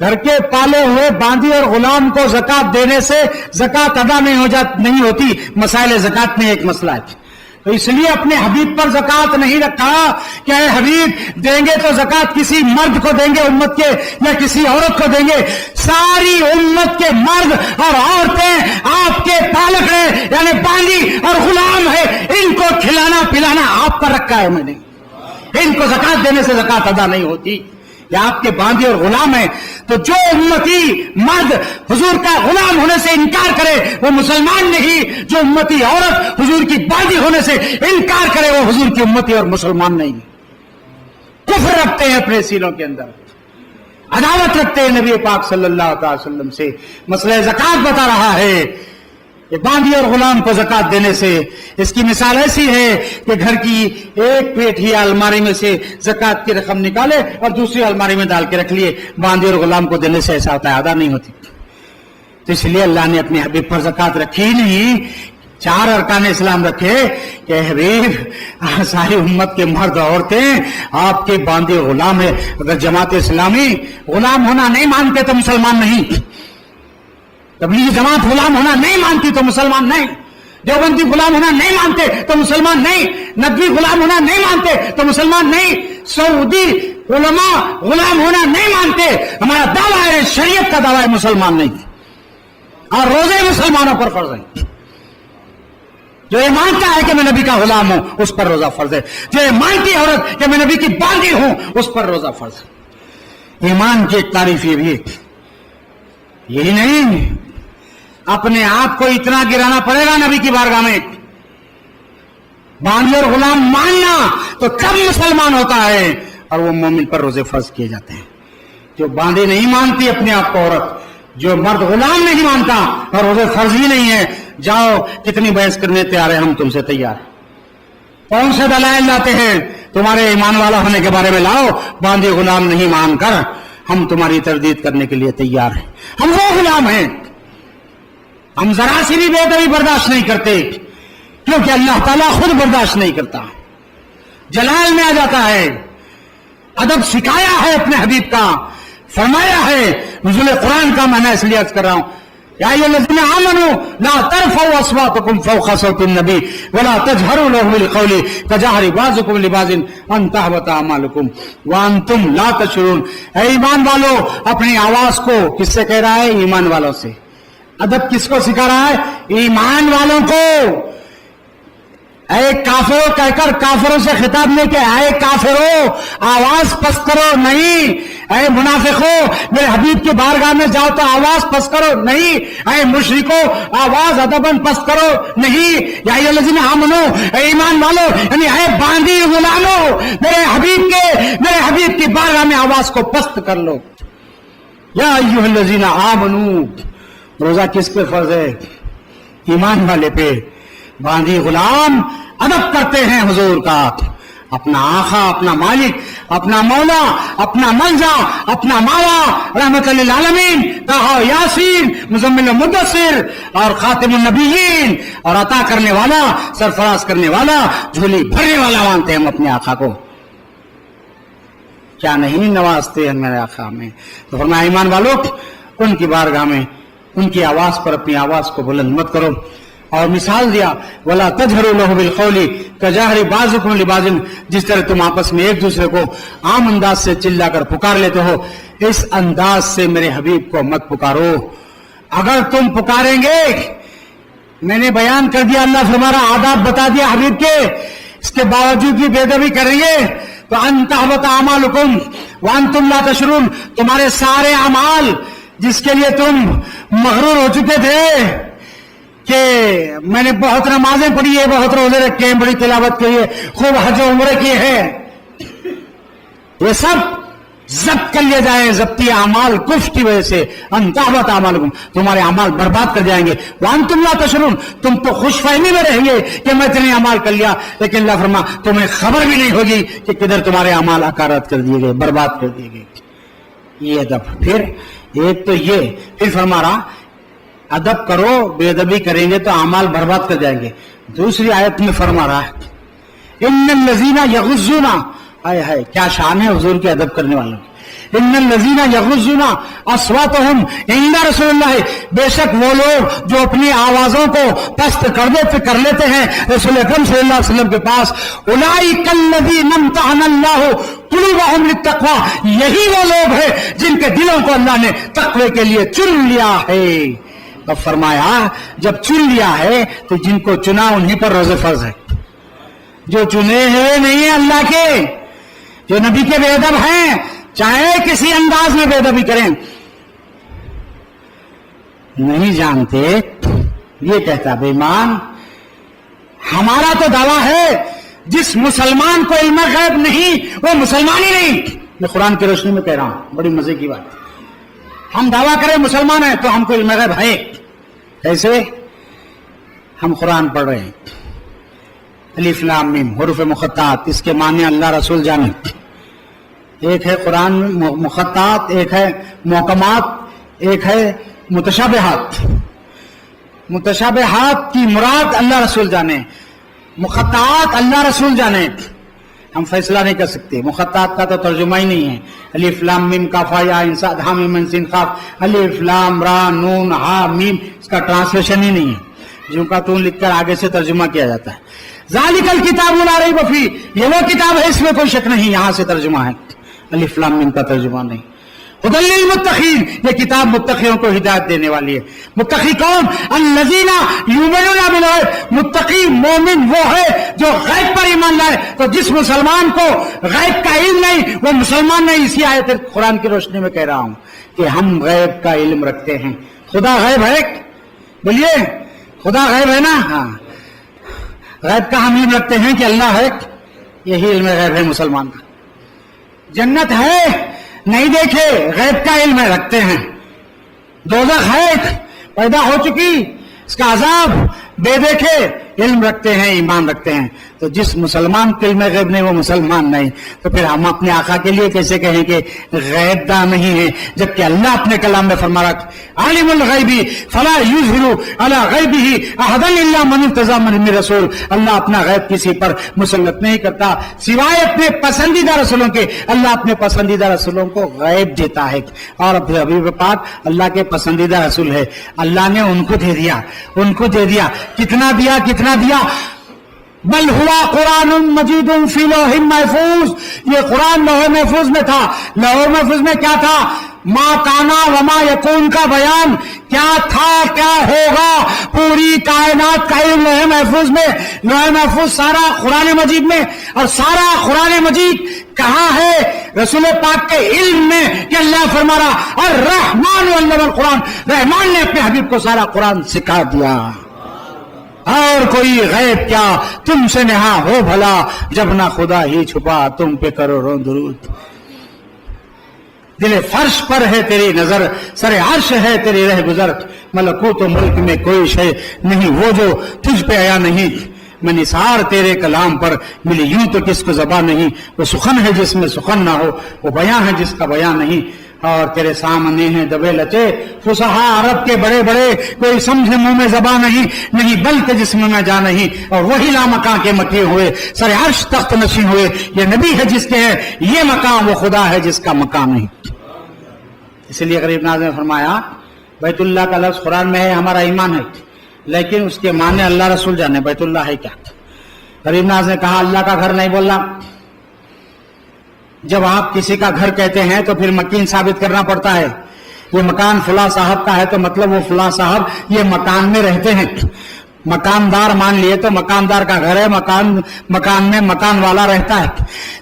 घर के पाले हुए बांदी और गुलाम को ज़कात देने से ज़कात अदा नहीं होती। मसाइल ज़कात में एक मसला है, तो इसलिए अपने हबीब पर ज़कात नहीं रखा कि हबीब देंगे तो ज़कात किसी मर्द को देंगे उम्मत के या किसी औरत को देंगे। सारी उम्मत के मर्द और औरतें आपके पालक हैं, यानी बांदी और गुलाम है, इनको खिलाना पिलाना आप पर रखा है मैंने। इनको ज़कात देने से ज़कात अदा नहीं होती, या आपके बांदी और गुलाम है। तो जो उम्मती मर्द हुजूर का गुलाम होने से इनकार करे वो मुसलमान नहीं, जो उम्मती औरत हुजूर की बांदी होने से इनकार करे वो हुजूर की उम्मती और मुसलमान नहीं। कुफ्र रखते हैं अपने सीनों के अंदर, अदावत रखते हैं नबी पाक सल्लल्लाहु अलैहि वसल्लम से। मसला ज़कात बता रहा है कि बांदी और गुलाम को ज़कात देने से, इसकी मिसाल ऐसी है कि घर की एक पेटी अलमारी में से ज़कात की रकम निकाले और दूसरी अलमारी में डाल के रख लिए। बांदी और गुलाम को देने से ऐसा होता है, अदा नहीं होती। तो इसलिए अल्लाह ने अपने हबीब पर ज़कात रखी ही नहीं, 4 अरकान इस्लाम रखे कि हबीब सारी उम्मत के मर्द औरतें आपके बांदी और गुलाम है। अगर जमात इस्लामी गुलाम होना नहीं मानते तो मुसलमान नहीं, तबलीगी जमात गुलाम होना नहीं मानती तो मुसलमान नहीं, देवबंदी गुलाम होना नहीं मानते तो मुसलमान नहीं, नदवी गुलाम होना नहीं मानते तो मुसलमान नहीं, सऊदी उलमा गुलाम होना नहीं मानते। हमारा दावा है, शरीयत का दावा है, मुसलमान नहीं। और रोजे मुसलमानों पर फर्ज है। जो ये मानता है कि मैं नबी का गुलाम हूं उस पर रोजा फर्ज है। जो ये मानती है औरत कि मैं नबी की बांदी हूं उस पर रोजा फर्ज है। ईमान की एक तारीफ ये भी है, यही नहीं, अपने आप को इतना गिराना पड़ेगा नबी की बारगाह में। बांदी और गुलाम मानना तो तब मुसलमान होता है और वो मोमिन पर रोजे फर्ज किए जाते हैं। जो बांदी नहीं मानती अपने आप को औरत, जो मर्द गुलाम नहीं मानता और रोजे फर्ज ही नहीं है, जाओ कितनी बहस करने तैयार है, हम तुमसे तैयार। कौन से दलाइल लाते हैं तुम्हारे ईमान वाला होने के बारे में, लाओ। बांदी गुलाम नहीं मानकर हम तुम्हारी तरदीद करने के लिए तैयार हैं। हम वो गुलाम हैं, हम जरा सी भी बेअदबी बर्दाश्त नहीं करते, क्योंकि अल्लाह ताला खुद बर्दाश्त नहीं करता। जलाल में आ जाता है, अदब सिखाया है अपने हबीब का, फरमाया है। नुज़ूल कुरान का मैं इसलिए अर्ज कर रहा हूं, या अय्युहल्लज़ीना आमनू ला तरफ़ऊ अस्वातकुम फ़ौक़ सौतिन नबी वला तजहरू लहु बिल क़ौलि कजहरि बाज़ुकुम लिबाज़िन अन तहबता अमालुकुम व अंतुम ला तशऊरून। ऐ ईमान वालों, अपनी आवाज को किससे कह रहा है? ईमान वालों से। अदब किसको सिखा रहा है? ईमान वालों को। ऐ काफिरों कहकर काफिरों से खिताब नहीं किया, ऐ काफिरों आवाज पस्त करो नहीं। ऐ मुनाफिकों मेरे हबीब की बारगाह में जाओ तो आवाज पस्त करो नहीं। ऐ मुशरिकों आवाज अदबन पस्त करो नहीं। या अय्युहल्लज़ीना आमनू, ईमान वालों, यानी ऐ बांदी गुलामों, मेरे हबीब की बारगाह में आवाज को पस्त कर लो। या अय्युहल्लज़ीना आमनू, रोजा किस पे फर्ज है? ईमान वाले पे। बांदी गुलाम अदब करते हैं हुजूर का, अपना आका, अपना मालिक, अपना मौला, अपना मलजा, अपना मावा, रहमतुल लिल आलमीन, ताहा यासीन, मुज़म्मिल मुद्दस्सिर और खातिमुन नबिय्यीन, और अता करने वाला, सरफराज करने वाला, झोली भरने वाला मानते हैं हम अपने आका को। क्या नहीं नवाजते हैं मेरे आका में। तो फरमाया ईमान वालों, उनकी बारगाह में उनकी आवाज पर अपनी आवाज को बुलंद मत करो। और मिसाल दिया, वला तजहरू लहु बिल क़ौलि कजहरि बाज़ुकुम लिबाज़िन, जिस तरह तुम आपस में एक दूसरे को आम अंदाज से चिल्लाकर पुकार लेते हो, इस अंदाज से मेरे हबीब को मत पुकारो। अगर तुम पुकारेंगे, मैंने बयान कर दिया, अल्लाह फरमा आदाब बता दिया हबीब के, इसके बावजूद भी बेअदबी करेंगे तो अन तहबता अमालुकुम व अंतुम ला तशऊरून, तुम्हारे सारे अमाल جس کے لیے تم مغرور ہو چکے تھے کہ میں نے بہت نمازیں پڑھی ہے، بہت روزے رکھے ہیں، بڑی تلاوت کی ہے، خوب حج و عمرہ کی ہے، یہ سب ضبط کر لیے جائیں ضبطی اعمال کفر کی وجہ سے، انتہبت اعمالکم، تمہارے اعمال برباد کر جائیں گے، وانتم لا تشعرون، تم تو خوش فہمی میں رہیں گے کہ میں اتنے اعمال کر لیا، لیکن اللہ فرما تمہیں خبر بھی نہیں ہوگی کہ کدھر تمہارے اعمال اکارت کر دیے گئے، برباد کر دیے گئے۔ یہ ادب، پھر ایک تو یہ، پھر فرما رہا ادب کرو، بے ادبی کریں گے تو اعمال برباد کر جائیں گے۔ دوسری آیت میں فرما رہا ہے ان الذین یغضون، ہائے ہائے کیا شان ہے حضور کے ادب کرنے والوں کی، ان الذین یغضون اصواتهم عند رسول اللہ، بے شک وہ لوگ جو اپنی آوازوں کو پست کر لیتے ہیں رسول اکرم صلی اللہ علیہ وسلم کے پاس، اولئک الذین امتحن اللہ قلوبهم للتقوی، یہی وہ لوگ ہیں جن کے دلوں کو اللہ نے تقوی کے لیے چن لیا ہے۔ اب فرمایا جب چن لیا ہے تو جن کو چنا انہیں پر روزہ فرض ہے، جو چنے ہیں نہیں ہیں اللہ کے، جو نبی کے بے ادب ہیں چاہے کسی انداز میں بے ادبی کریں، نہیں جانتے، یہ کہتا بے ایمان ہمارا تو دعویٰ ہے جس مسلمان کو علم غیب نہیں وہ مسلمان ہی نہیں، میں قرآن کی روشنی میں کہہ رہا ہوں، بڑی مزے کی بات، ہم دعویٰ کریں مسلمان ہیں تو ہم کو علم غیب ہے، کیسے؟ ہم قرآن پڑھ رہے ہیں، الف لام میم حروف مقطعات، اس کے معنی اللہ رسول جانے، ایک ہے قرآن مقطعات، ایک ہے محکمات، ایک ہے متشابہات، متشابہات کی مراد اللہ رسول جانے، مقطعات اللہ رسول جانے، ہم فیصلہ نہیں کر سکتے، مقطعات کا تو ترجمہ ہی نہیں ہے، الف لام میم کاف یا عین صاد ہا میم سین قاف، الف لام را نون ہا میم، اس کا ٹرانسلیشن ہی نہیں ہے، جو کا تو لکھ کر آگے سے ترجمہ کیا جاتا ہے۔ ذالک الکتاب لا ریب فیہ، یہ وہ کتاب ہے اس میں کوئی شک نہیں، یہاں سے ترجمہ ہے، الف لام میم کا ترجمہ نہیں۔ ہدی للمتقین، یہ کتاب متقیوں کو ہدایت دینے والی ہے۔ متقی کون؟ الذین یؤمنون بالغیب، متقی مومن وہ ہے جو غیب پر ایمان لائے، تو جس مسلمان کو غیب کا علم نہیں وہ مسلمان نہیں۔ اسی آیت قرآن کی روشنی میں کہہ رہا ہوں کہ ہم غیب کا علم رکھتے ہیں۔ خدا غیب ہے؟ بولیے خدا غیب ہے نا؟ ہاں، غیب کا ہم علم رکھتے ہیں کہ اللہ ہے، یہی علم غیب ہے مسلمان کا۔ جنت ہے نہیں دیکھے، غیب کا علم رکھتے ہیں۔ دوزخ ہے پیدا ہو چکی، اس کا عذاب بے دیکھے، علم رکھتے ہیں، ایمان رکھتے ہیں۔ تو جس مسلمان کے علم غیب نہیں وہ مسلمان نہیں، تو پھر ہم اپنے آقا کے لیے کیسے کہیں کہ غیب داں نہیں ہے، جبکہ اللہ اپنے کلام میں فرما رکھ عالم الغیبی فلا یظہر علی غیبہ احدا الا من ارتضی من رسول، اللہ اپنا غیب کسی پر مسلط نہیں کرتا سوائے اپنے پسندیدہ رسولوں کے۔ اللہ اپنے پسندیدہ رسولوں کو غیب دیتا ہے، اور حبیب پاک اللہ کے پسندیدہ رسول ہے، اللہ نے ان کو دے دیا، ان کو دے دیا۔ کتنا دیا؟ کتنا دیا؟ بل ہوا قرآن مجید فی لوح محفوظ، یہ قرآن لوح محفوظ میں تھا۔ لوح محفوظ میں کیا تھا؟ ما کانا وما یکون کا بیان، کیا تھا کیا ہوگا، پوری کائنات کا علم لوح محفوظ میں۔ لوح محفوظ سارا قرآن مجید میں، اور سارا قرآن مجید کہاں ہے؟ رسول پاک کے علم میں، کہ اللہ فرما رہا الرحمن علم القرآن، رحمان نے اپنے حبیب کو سارا قرآن سکھا دیا۔ اور کوئی غیب کیا تم سے نہا ہو بھلا، جب نہ خدا ہی چھپا تم پہ کروڑوں درود۔ دل فرش پر ہے تیری نظر، سر عرش ہے تیری رہ گزر، ملکوت و ملک میں کوئی شے نہیں وہ جو تجھ پہ آیا نہیں، میں نثار تیرے کلام پر ملی یوں تو کس کو زبان نہیں، وہ سخن ہے جس میں سخن نہ ہو، وہ بیان ہے جس کا بیان نہیں، اور تیرے سامنے ہیں دبے لچے فصحا عرب کے بڑے بڑے، کوئی سمجھے منہ میں زبان نہیں بلکہ جسم میں جان نہیں، اور وہی لامکاں کے مکے ہوئے سر عرش تخت نشین ہوئے، یہ نبی ہے جس کے ہے یہ مقام، وہ خدا ہے جس کا مقام نہیں۔ اس لیے غریب ناز نے فرمایا بیت اللہ کا لفظ قرآن میں ہے، ہمارا ایمان ہے، لیکن اس کے معنی اللہ رسول جانے بیت اللہ ہے کیا۔ غریب ناز نے کہا اللہ کا گھر نہیں بولنا، جب آپ کسی کا گھر کہتے ہیں تو پھر مکین ثابت کرنا پڑتا ہے، یہ مکان فلاں صاحب کا ہے تو مطلب وہ فلاں صاحب یہ مکان میں رہتے ہیں، मकानदार मान लिए तो मकानदार का घर है, मकान में मकान वाला रहता है।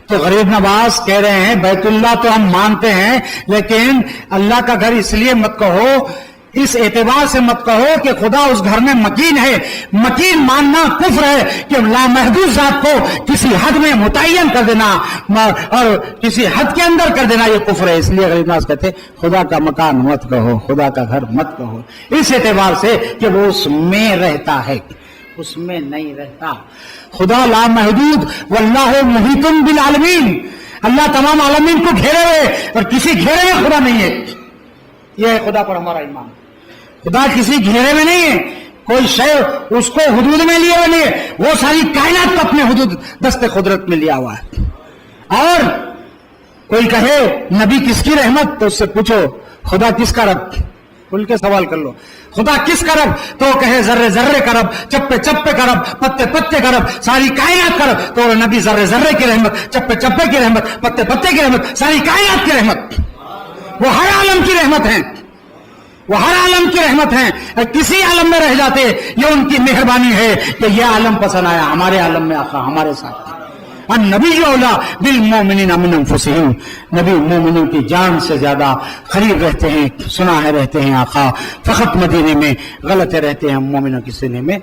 तो गरीब नवाज कह रहे हैं बैतुल्लाह तो हम मानते हैं, लेकिन अल्लाह का घर इसलिए मत कहो, इस एतबार से मत कहो कि खुदा उस घर में मकीन है। मकीन मानना कुफ्र है कि लामहदूद जात को किसी हद में मुतय्यन कर देना और किसी हद के अंदर कर देना, ये कुफ्र है। इसलिए गरीब नवाज कहते खुदा का मकान मत कहो, खुदा का घर मत कहो, इस एतबार से कि वो उसमें रहता है, उसमें नहीं रहता। खुदा लामहदूद वल्लाहु मुहीतुन बिल आलमीन, अल्लाह तमाम आलमीन को घेरे हुए और किसी घेरे में खुदा नहीं है। यह है खुदा पर हमारा ईमान। खुदा किसी घेरे में नहीं है, कोई शय उसको हुदूद में लिए हुए नहीं है, वो सारी कायनात को अपने हुदूद दस्ते कुदरत में लिया हुआ है। और कोई कहे नबी किसकी रहमत, तो उससे पूछो खुदा किसका रब, खुल के सवाल कर लो, खुदा किसका रब, तो कहे जर्रे जर्रे का रब, चप्पे चप्पे का रब, पत्ते पत्ते का रब, सारी कायनात का रब, तो नबी जर्रे जर्रे की रहमत, चप्पे चप्पे की रहमत, पत्ते पत्ते की रहमत, सारी कायनात की रहमत, वो हर आलम की रहमत है, वो हर आलम की रहमत है। किसी आलम में रह जाते ये उनकी मेहरबानी है कि ये आलम पसंद आया, हमारे आलम में आका हमारे साथ। और नबी औला बिल मोमिनीन मिन अनफुसिहिम, नबी मोमिनों की जान से ज्यादा करीब रहते हैं, सुना है रहते हैं आका, फकत मदीने में गलत रहते हैं मोमिनों के सीने में।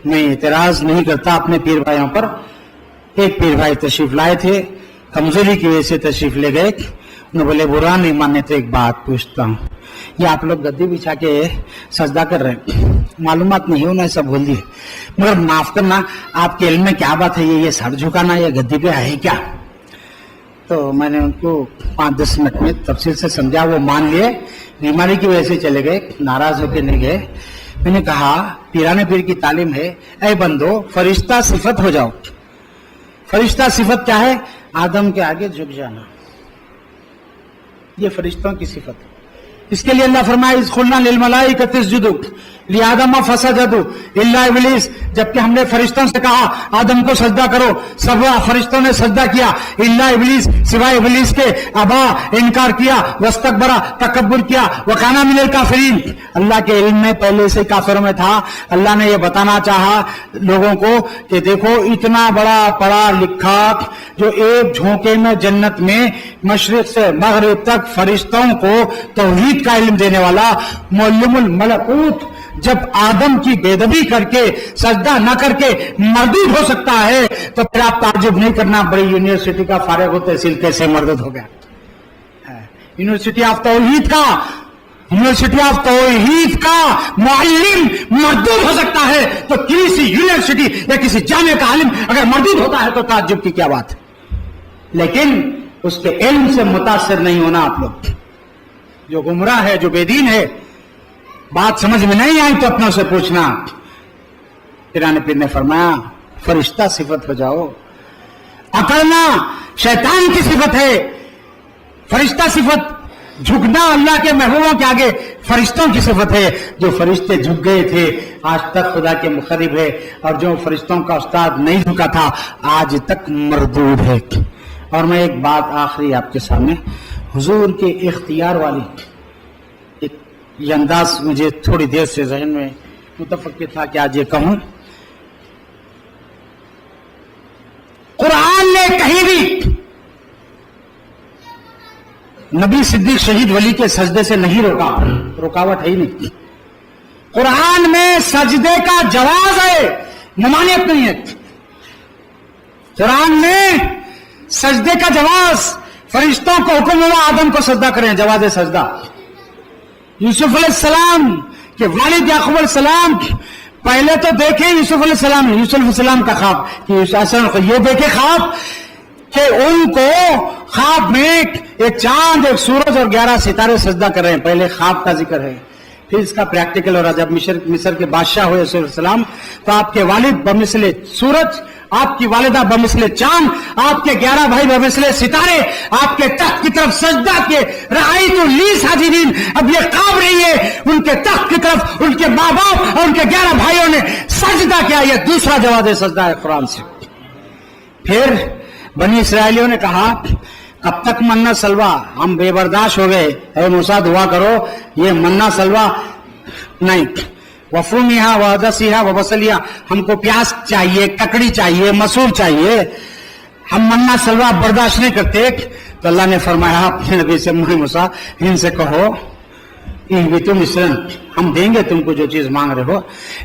मैं एतराज नहीं करता अपने पीर भाइयों पर। एक पीर भाई तशरीफ लाए थे, कमजोरी की वजह से तशरीफ ले गए, उन्होंने बोले बुरा नहीं मानने तो एक बात पूछता हूँ, ये आप लोग गद्दी बिछा के सजदा कर रहे हैं, मालूमात नहीं है, उन्हें सब बोल दिए, मगर माफ करना आपके इल्म में क्या बात है, ये सर झुकाना ये गद्दी पे है क्या? तो मैंने उनको 5-10 मिनट में तफसील से समझा, वो मान लिए, बीमारी की वजह से चले गए, नाराज होकर नहीं गए। मैंने कहा पीराने पीर की तालीम है, ऐ बंदो फरिश्ता सिफत हो जाओ। फरिश्ता सिफत क्या है? आदम के आगे झुक जाना, ये फरिश्तों की सिफत है। इसके लिए अल्लाह फरमाया इस खुलना लिल मलाइकति इसजुदू लिआदम फसजदू इल्ला इब्लीस, जबकि हमने फरिश्तों से कहा आदम को सजदा करो, सब फरिश्तों ने सजदा किया, इल्ला इब्लीस, सिवाय इब्लीस के, अबा इनकार किया, वस्तकबरा तकब्बुर किया, वकाना मिनल काफिरीन, अल्लाह के इल्म में पहले से काफिरों में था। अल्लाह ने यह बताना चाहा लोगों को कि देखो इतना बड़ा पढ़ा लिखा जो एक झोंके में जन्नत में मशरिक से मगरिब तक फरिश्तों को तौहीद का इल्म देने वाला मुअल्लिमुल मलकूत, जब आदम की बेदबी करके सजदा न करके मर्दूद हो सकता है, तो फिर आप ताज्जुब नहीं करना बड़ी यूनिवर्सिटी का फारिग होते तहसील कैसे मर्दूद हो गया। यूनिवर्सिटी ऑफ तौहीद का, यूनिवर्सिटी ऑफ तौहीद का मुअल्लिम मर्दूद हो सकता है, तो किसी यूनिवर्सिटी या किसी जामे का आलिम अगर मर्दूद होता है तो ताज्जुब की क्या बात है। लेकिन उसके इल्म से मुतासिर नहीं होना आप लोग। जो गुमराह है, जो बेदीन है, बात समझ में नहीं आई तो अपनों से पूछना। पीराने पीर ने फरमाया फरिश्ता सिफत हो जाओ। अकड़ना शैतान की सिफत है, फरिश्ता सिफत झुकना अल्लाह के महबूबों के आगे फरिश्तों की सिफत है। जो फरिश्ते झुक गए थे आज तक खुदा के मुखरिब है, और जो फरिश्तों का उस्ताद नहीं झुका था आज तक मरदूद है। और मैं एक बात आखिरी आपके सामने, हुजूर के इख्तियार वाली ये अंदाज मुझे थोड़ी देर से ज़हन में मुतफक्किर था कि आज ये कहूं। कुरान ने कहीं भी नबी सिद्दीक शहीद वली के सजदे से नहीं रोका, रुकावट है ही नहीं। कुरान में सजदे का जवाज है, ममानियत नहीं है। कुरान में सजदे का जवाज, फरिश्तों को हुक्म हुआ आदम को सजदा करें, जवाज सजदा। यूसुफ अलैहिस्सलाम के वालिद याकूब अलैहिस्सलाम पहले तो देखे यूसुफ अलैहिस्सलाम का ख्वाब कि ये देखे ख्वाब कि उनको ख्वाब में एक चांद, एक सूरज और 11 सितारे सजदा कर रहे हैं। पहले ख्वाब का जिक्र है, फिर इसका प्रैक्टिकल हो रहा। जब मिस्र के बादशाह हुए यूसुफ अलैहिस्सलाम, तो आपके वालिद बमिसले सूरज, आपकी वालिदा बमिसले चांद, आपके 11 भाई बमिसले सितारे आपके तख्त की तरफ सजदा किए। रआयतु ली साजिदीन, अब ये ख्वाब नहीं है, उनके तख्त की तरफ उनके माँ बाप और उनके 11 भाइयों ने सजदा किया। यह दूसरा जवाब सजदा है कुरान से। फिर बनी इसराइलियों ने कहा कब तक मन्ना सलवा, हम बेबर्दाश्त हो गए, ऐ मूसा दुआ करो, ये मन्ना सलवा नहीं, वफूमिहा वदसिहा वबसलिहा, हमको प्याज चाहिए, ककड़ी चाहिए, मसूर चाहिए, हम मन्ना सलवा बर्दाश्त नहीं करते। तो अल्लाह ने फरमाया अपने नबी से मूसा इनसे कहो तुम मिश्रण, हम देंगे तुमको जो चीज मांग रहे हो,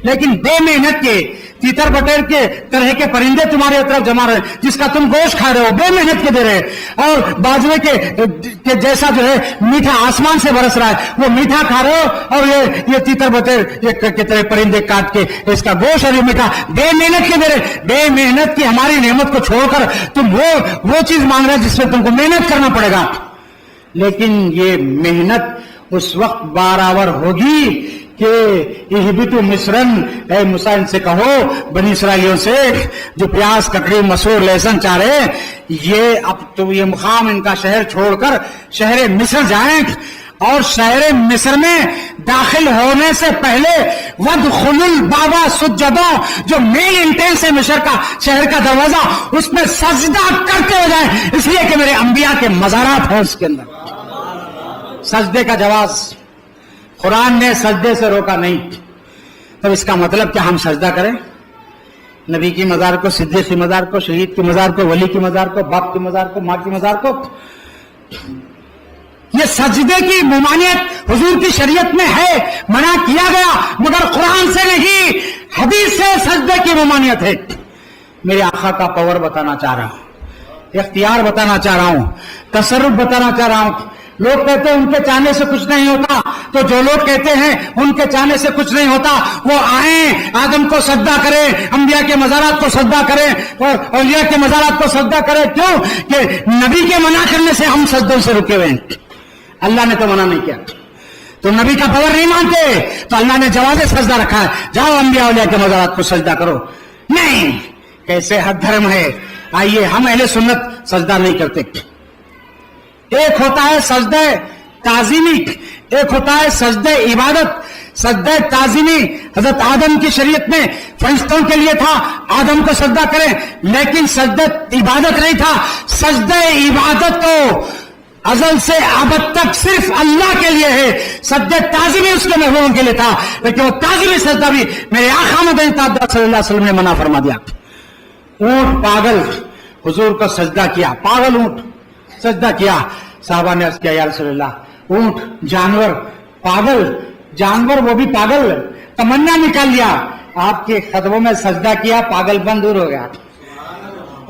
लेकिन बेमेहनत के तीतर बटेर के तरह के परिंदे तुम्हारे तरफ जमा रहे, जिसका तुम गोश्त खा रहे हो, बेमेहनत के दे रहे, और बाजरे के जैसा जो है मीठा आसमान से बरस रहा है, वो मीठा खा रहे हो, और ये तीतर बटेर के तरह परिंदे काट के इसका गोश्त और ये मीठा बेमेहनत के दे रहे। बेमेहनत की हमारी नेमत को छोड़कर तुम वो चीज मांग रहे जिसमें तुमको मेहनत करना पड़ेगा। लेकिन ये मेहनत उस वक्त बराबर होगी कि इहबितु मिस्रन, ऐ मूसा इनसे कहो बनी इसराइलियों से जो प्याज ककड़ी मसूर लहसुन चाह रहे, ये अब तो ये मुकाम इनका शहर छोड़कर शहर मिस्र जाएं, और शहर मिस्र में दाखिल होने से पहले वदखुलुल बाबा सुज्जदा, जो मेन इंटेंस है मिस्र का शहर का दरवाजा, उसमें सजदा करते हो जाए, इसलिए कि मेरे अंबिया के मज़ारात हैं उसके अंदर। सजदे का जवाज कुरान ने सजदे से रोका नहीं। तो इसका मतलब क्या हम सजदा करें नबी की मजार को, सिद्दीक की मजार को, शहीद की मजार को, वली की मजार को, बाप की मजार को, माँ की मजार को? ये सजदे की ममानियत हुजूर की शरीयत में है, मना किया गया, मगर कुरान से नहीं हदीस से सजदे की ममानियत है। मेरे आका का पावर बताना चाह रहा हूं, इख्तियार बताना चाह रहा हूं, तसर्रुफ बताना चाह रहा हूं। लोग कहते हैं उनके चाहने से कुछ नहीं होता, तो जो लोग कहते हैं उनके चाहने से कुछ नहीं होता, वो आए आदम को सजदा करें, अंबिया के मज़ारात को सजदा करें और औलिया के मज़ारात को सजदा करें। क्यों? कि नबी के मना करने से हम सजदों से रुके हुए हैं। अल्लाह ने तो मना नहीं किया, तो नबी का पावर नहीं मानते, तो अल्लाह ने जवाब सजदा रखा है, जाओ अंबिया औलिया के मज़ारात को सजदा करो। नहीं, कैसे हद धर्म है। आइए, हम अहले सुन्नत सजदा नहीं करते। एक होता है सजदे ताजीमी, एक होता है सजदे इबादत। सजदे ताजीमी हजरत आदम की शरीयत में फरिश्तों के लिए था, आदम को सजदा करें, लेकिन सजदे इबादत नहीं था। सजदे इबादत तो अजल से अब तक सिर्फ अल्लाह के लिए है, सजदे ताजीमी उसके महबूबों के लिए था, लेकिन वो ताजीमी सजदा भी मेरे आका मदनी ताबदार सल्लल्लाहु अलैहि वसल्लम ने मना फरमा दिया। ऊंट पागल हुजूर को सजदा किया, पागल ऊंट सजदा किया। साहबा ने अर्ज किया या रसूलल्लाह, ऊंट जानवर पागल, जानवर वो भी पागल, तमन्ना निकाल लिया, आपके कदमों में सजदा किया, पागलपन दूर हो गया।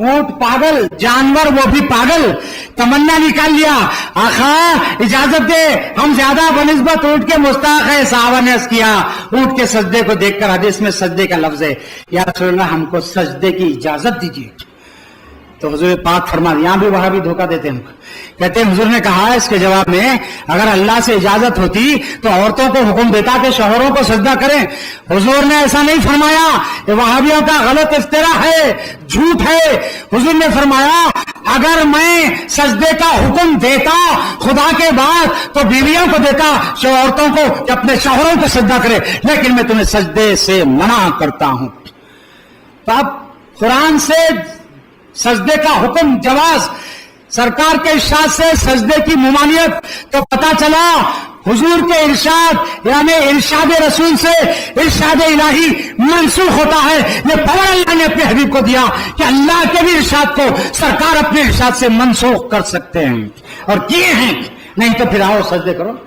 ऊंट पागल, जानवर वो भी पागल, तमन्ना निकाल लिया। आखा इजाजत दे, हम ज्यादा बनिस्बत ऊंट के मुस्ताक है। साहबा ने अर्ज किया, ऊंट के सजदे को देखकर हदीस में सजदे का लफ्ज है, या रसूलल्लाह हमको सजदे की इजाजत दीजिए। तो हुजूर पाक फरमा, यहां भी वहां भी धोखा देते हैं, कहते हैं हुजूर ने कहा है इसके जवाब में, अगर अल्लाह से इजाजत होती तो औरतों को हुक्म देता कि शौहरों को सजदा करें। हुजूर ने ऐसा नहीं फरमाया, ये वहाबियों का गलत इफ्तिरा है, झूठ है। हुजूर ने फरमाया, अगर मैं सजदे का हुक्म देता खुदा के बाद तो बीवियों को देता, औरतों को कि अपने शौहरों को सजदा करे, लेकिन मैं तुम्हें सजदे से मना करता हूं। तो अब कुरान से सजदे का हुक्म, जवाज, सरकार के इरशाद से सजदे की मुमानियत, तो पता चला हुजूर के इरशाद यानी इरशाद रसूल से इरशाद इलाही मंसूख होता है। ये पावर अल्लाह ने अपने हबीब को दिया कि अल्लाह के भी इरशाद को सरकार अपने इरशाद से मंसूख कर सकते हैं, और किए हैं। नहीं तो फिर आओ सजदे करो।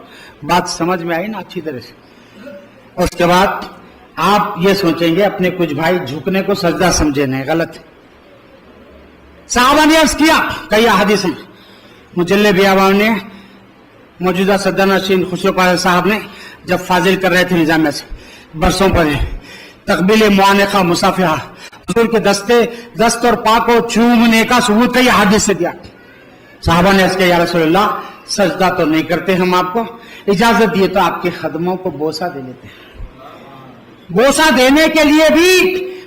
बात समझ में आई ना अच्छी तरह से? उसके बाद आप ये सोचेंगे अपने कुछ भाई झुकने को सजदा समझे, नहीं, गलत। साहबा ने अर्ज किया, कई हदीस में मुजल्ले बियाबान ने, मौजूदा सदर नशीन खुसरो पाल साहब ने जब फाजिल कर रहे थे निजामिया से बरसों पर, तकबील मुआनका मुसाफिहा, हुजूर के दस्त और पाक को चूमने का सबूत कई हदीस से दिया। साहबा ने अर्ज किया, या रसूलल्लाह सजदा तो नहीं करते हम, आपको इजाजत दिए तो आपके कदमों को बोसा दे लेते हैं। बोसा देने के लिए भी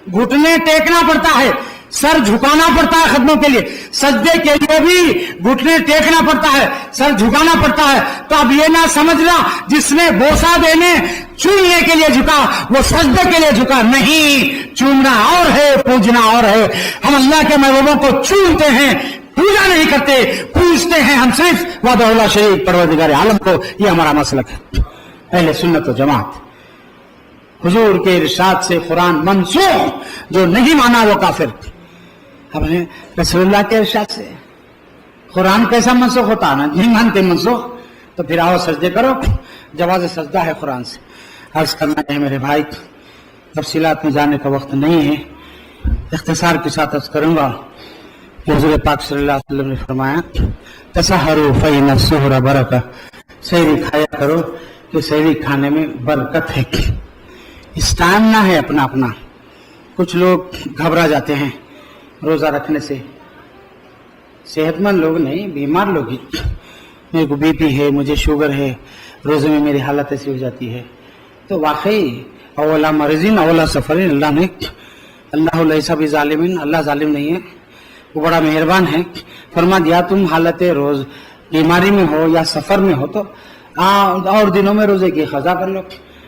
घुटने टेकना पड़ता है, सर झुकाना पड़ता है खदमों के लिए। सजदे के लिए भी घुटने टेकना पड़ता है, सर झुकाना पड़ता है। तो अब ये ना समझना जिसने बोसा देने चूमने के लिए झुका वो सजदे के लिए झुका, नहीं। चूमना और है, पूजना और है। हम अल्लाह के महबूबों को चूमते हैं, पूजा नहीं करते, पूजते हैं हम सिर्फ वदउल्लाह शरीफ परवरदिगार आलम को। ये हमारा मसलक है अहले सुन्नत व जमात। हुजूर के इरशाद से कुरान मनसूख, जो नहीं माना वो काफिर। अब रसूलुल्लाह के इरशाद से कुरान कैसा मनसूख होता है ना, नहीं मानते मनसूख, तो फिर आओ सजदे करो, जवाज़ सजदा है कुरान से। अर्ज करना है मेरे भाई, तफसीलात में जाने का वक्त नहीं है, इख्तिसार के साथ अर्ज करूंगा कि हुजूर पाक सल्लल्लाहु अलैहि वसल्लम ने फरमाया, तसहरु फइन्न सुहरा बरका, सहरी खाया करो कि सहरी खाने में बरकत है। स्टैमिना है अपना अपना। कुछ लोग घबरा जाते हैं रोजा रखने से, सेहतमंद लोग नहीं, बीमार लोग ही। मेरे को बीपी है, मुझे शुगर है, रोजे में मेरी हालत ऐसी हो जाती है। तो वाकई अवला मरीजिन अवला सफरिन, अल्लाह ने अल्लाह लैसा भी जालिमिन, अल्लाह जालिम नहीं है, वो बड़ा मेहरबान है। फरमा दिया तुम हालत रोज बीमारी में हो या सफर में हो तो और दिनों में रोजे की खजा कर लो।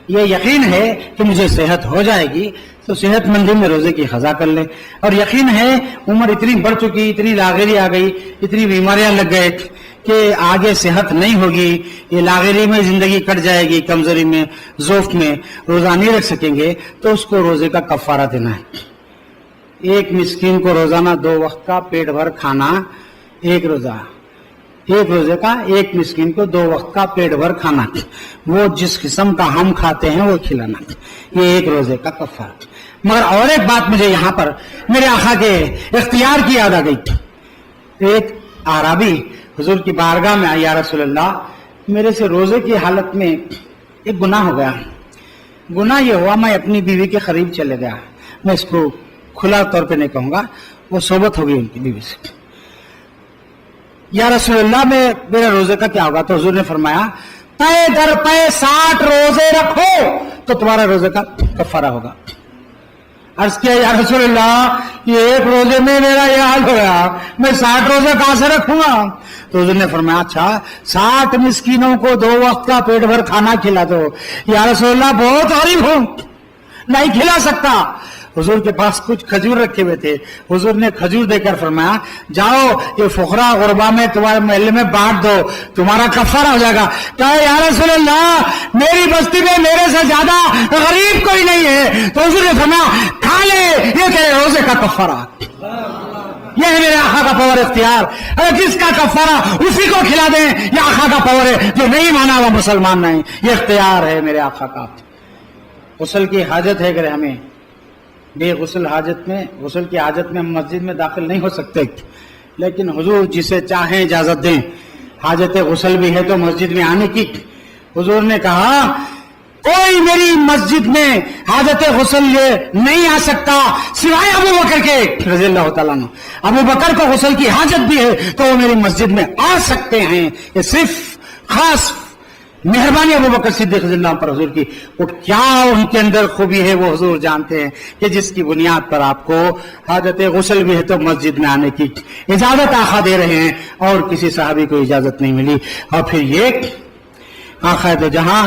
ये यकीन है कि मुझे सेहत हो जाएगी तो सेहतमंदी में रोजे की खजा कर ले, और यकीन है उम्र इतनी बढ़ चुकी, इतनी लागरी आ गई, इतनी बीमारियां लग गए कि आगे सेहत नहीं होगी, ये लागरी में जिंदगी कट जाएगी, कमजोरी में, ज़ोफ में, रोजा नहीं रख सकेंगे, तो उसको रोजे का कफारा देना है। एक मिस्कीन को रोजाना 2 वक्त का पेट भर खाना, एक रोजे का एक मिस्कीन को 2 वक्त का पेट भर खाना, वो जिस किस्म का हम खाते हैं वो खिलाना, ये एक रोजे का कफारा। मगर और एक बात मुझे यहाँ पर मेरे आका के इख्तियार की याद आ गई। एक आराबी हुजूर की बारगाह में आया, या रसूलल्लाह, मेरे से रोजे की हालत में एक गुनाह हो गया। गुनाह ये हुआ, मैं अपनी बीवी के करीब चले गया। मैं इसको खुला तौर पे नहीं कहूंगा, वो सोबत हो गई उनकी बीवी से। या रसूलल्लाह, में मेरे रोजे का क्या होगा? तो हुजूर ने फरमाया, तय दर तय 60 रोजे रखो तो तुम्हारा रोजे का कफारा होगा। अर्ज किया, या रसूलल्लाह, ये एक रोजे में मेरा ये हाल हो गया, मैं 60 रोजे कहां से रखूंगा? तो हुजूर ने फरमाया, अच्छा 60 मिस्कीनों को 2 वक्त का पेट भर खाना खिला दो। या रसूलल्लाह, बहुत गरीब हूं, नहीं खिला सकता। हुजूर के पास कुछ खजूर रखे हुए थे, हुजूर ने खजूर देकर फरमाया, जाओ ये फुकरा गुरबा में तुम्हारे महल्ले में बांट दो, तुम्हारा कफारा हो जाएगा। कहा, या रसूलल्लाह, मेरी बस्ती में मेरे से ज्यादा गरीब कोई नहीं है। तो हुजूर ने फरमाया, खा ले, ये तेरे रोजे का कफारा। यह है मेरे आका का पावर इख्तियार। अगर जिसका कफारा उसी को खिला दें, यह आका का पावर है। जो नहीं माना वो मुसलमान नहीं, ये इख्तियार है मेरे आका का। गुस्ल की हाजत है, अगर हमें बेगुस्ल हाजत में, गुस्ल की हाजत में हम मस्जिद में दाखिल नहीं हो सकते, लेकिन हुजूर जिसे चाहे इजाजत दें। हाजत गुस्ल भी है तो मस्जिद में आने की। हुजूर ने कहा, कोई मेरी मस्जिद में हाजत गुस्ल ये नहीं आ सकता सिवाय अबू बकर के रज़ियल्लाहु ताला अन्हु। अबू बकर को गुस्ल की हाजत भी है तो वो मेरी मस्जिद में आ सकते हैं। ये सिर्फ खास मेहरबानी अबू बकर सिद्दीक़ रज़ियल्लाहु पर हुजूर की। और क्या उनके अंदर खूबी है वो हुजूर जानते हैं कि जिसकी बुनियाद पर आपको हाजत गुस्ल भी है तो मस्जिद में आने की इजाजत आका दे रहे हैं, और किसी सहाबी को इजाजत नहीं मिली। और फिर ये आका तो जहां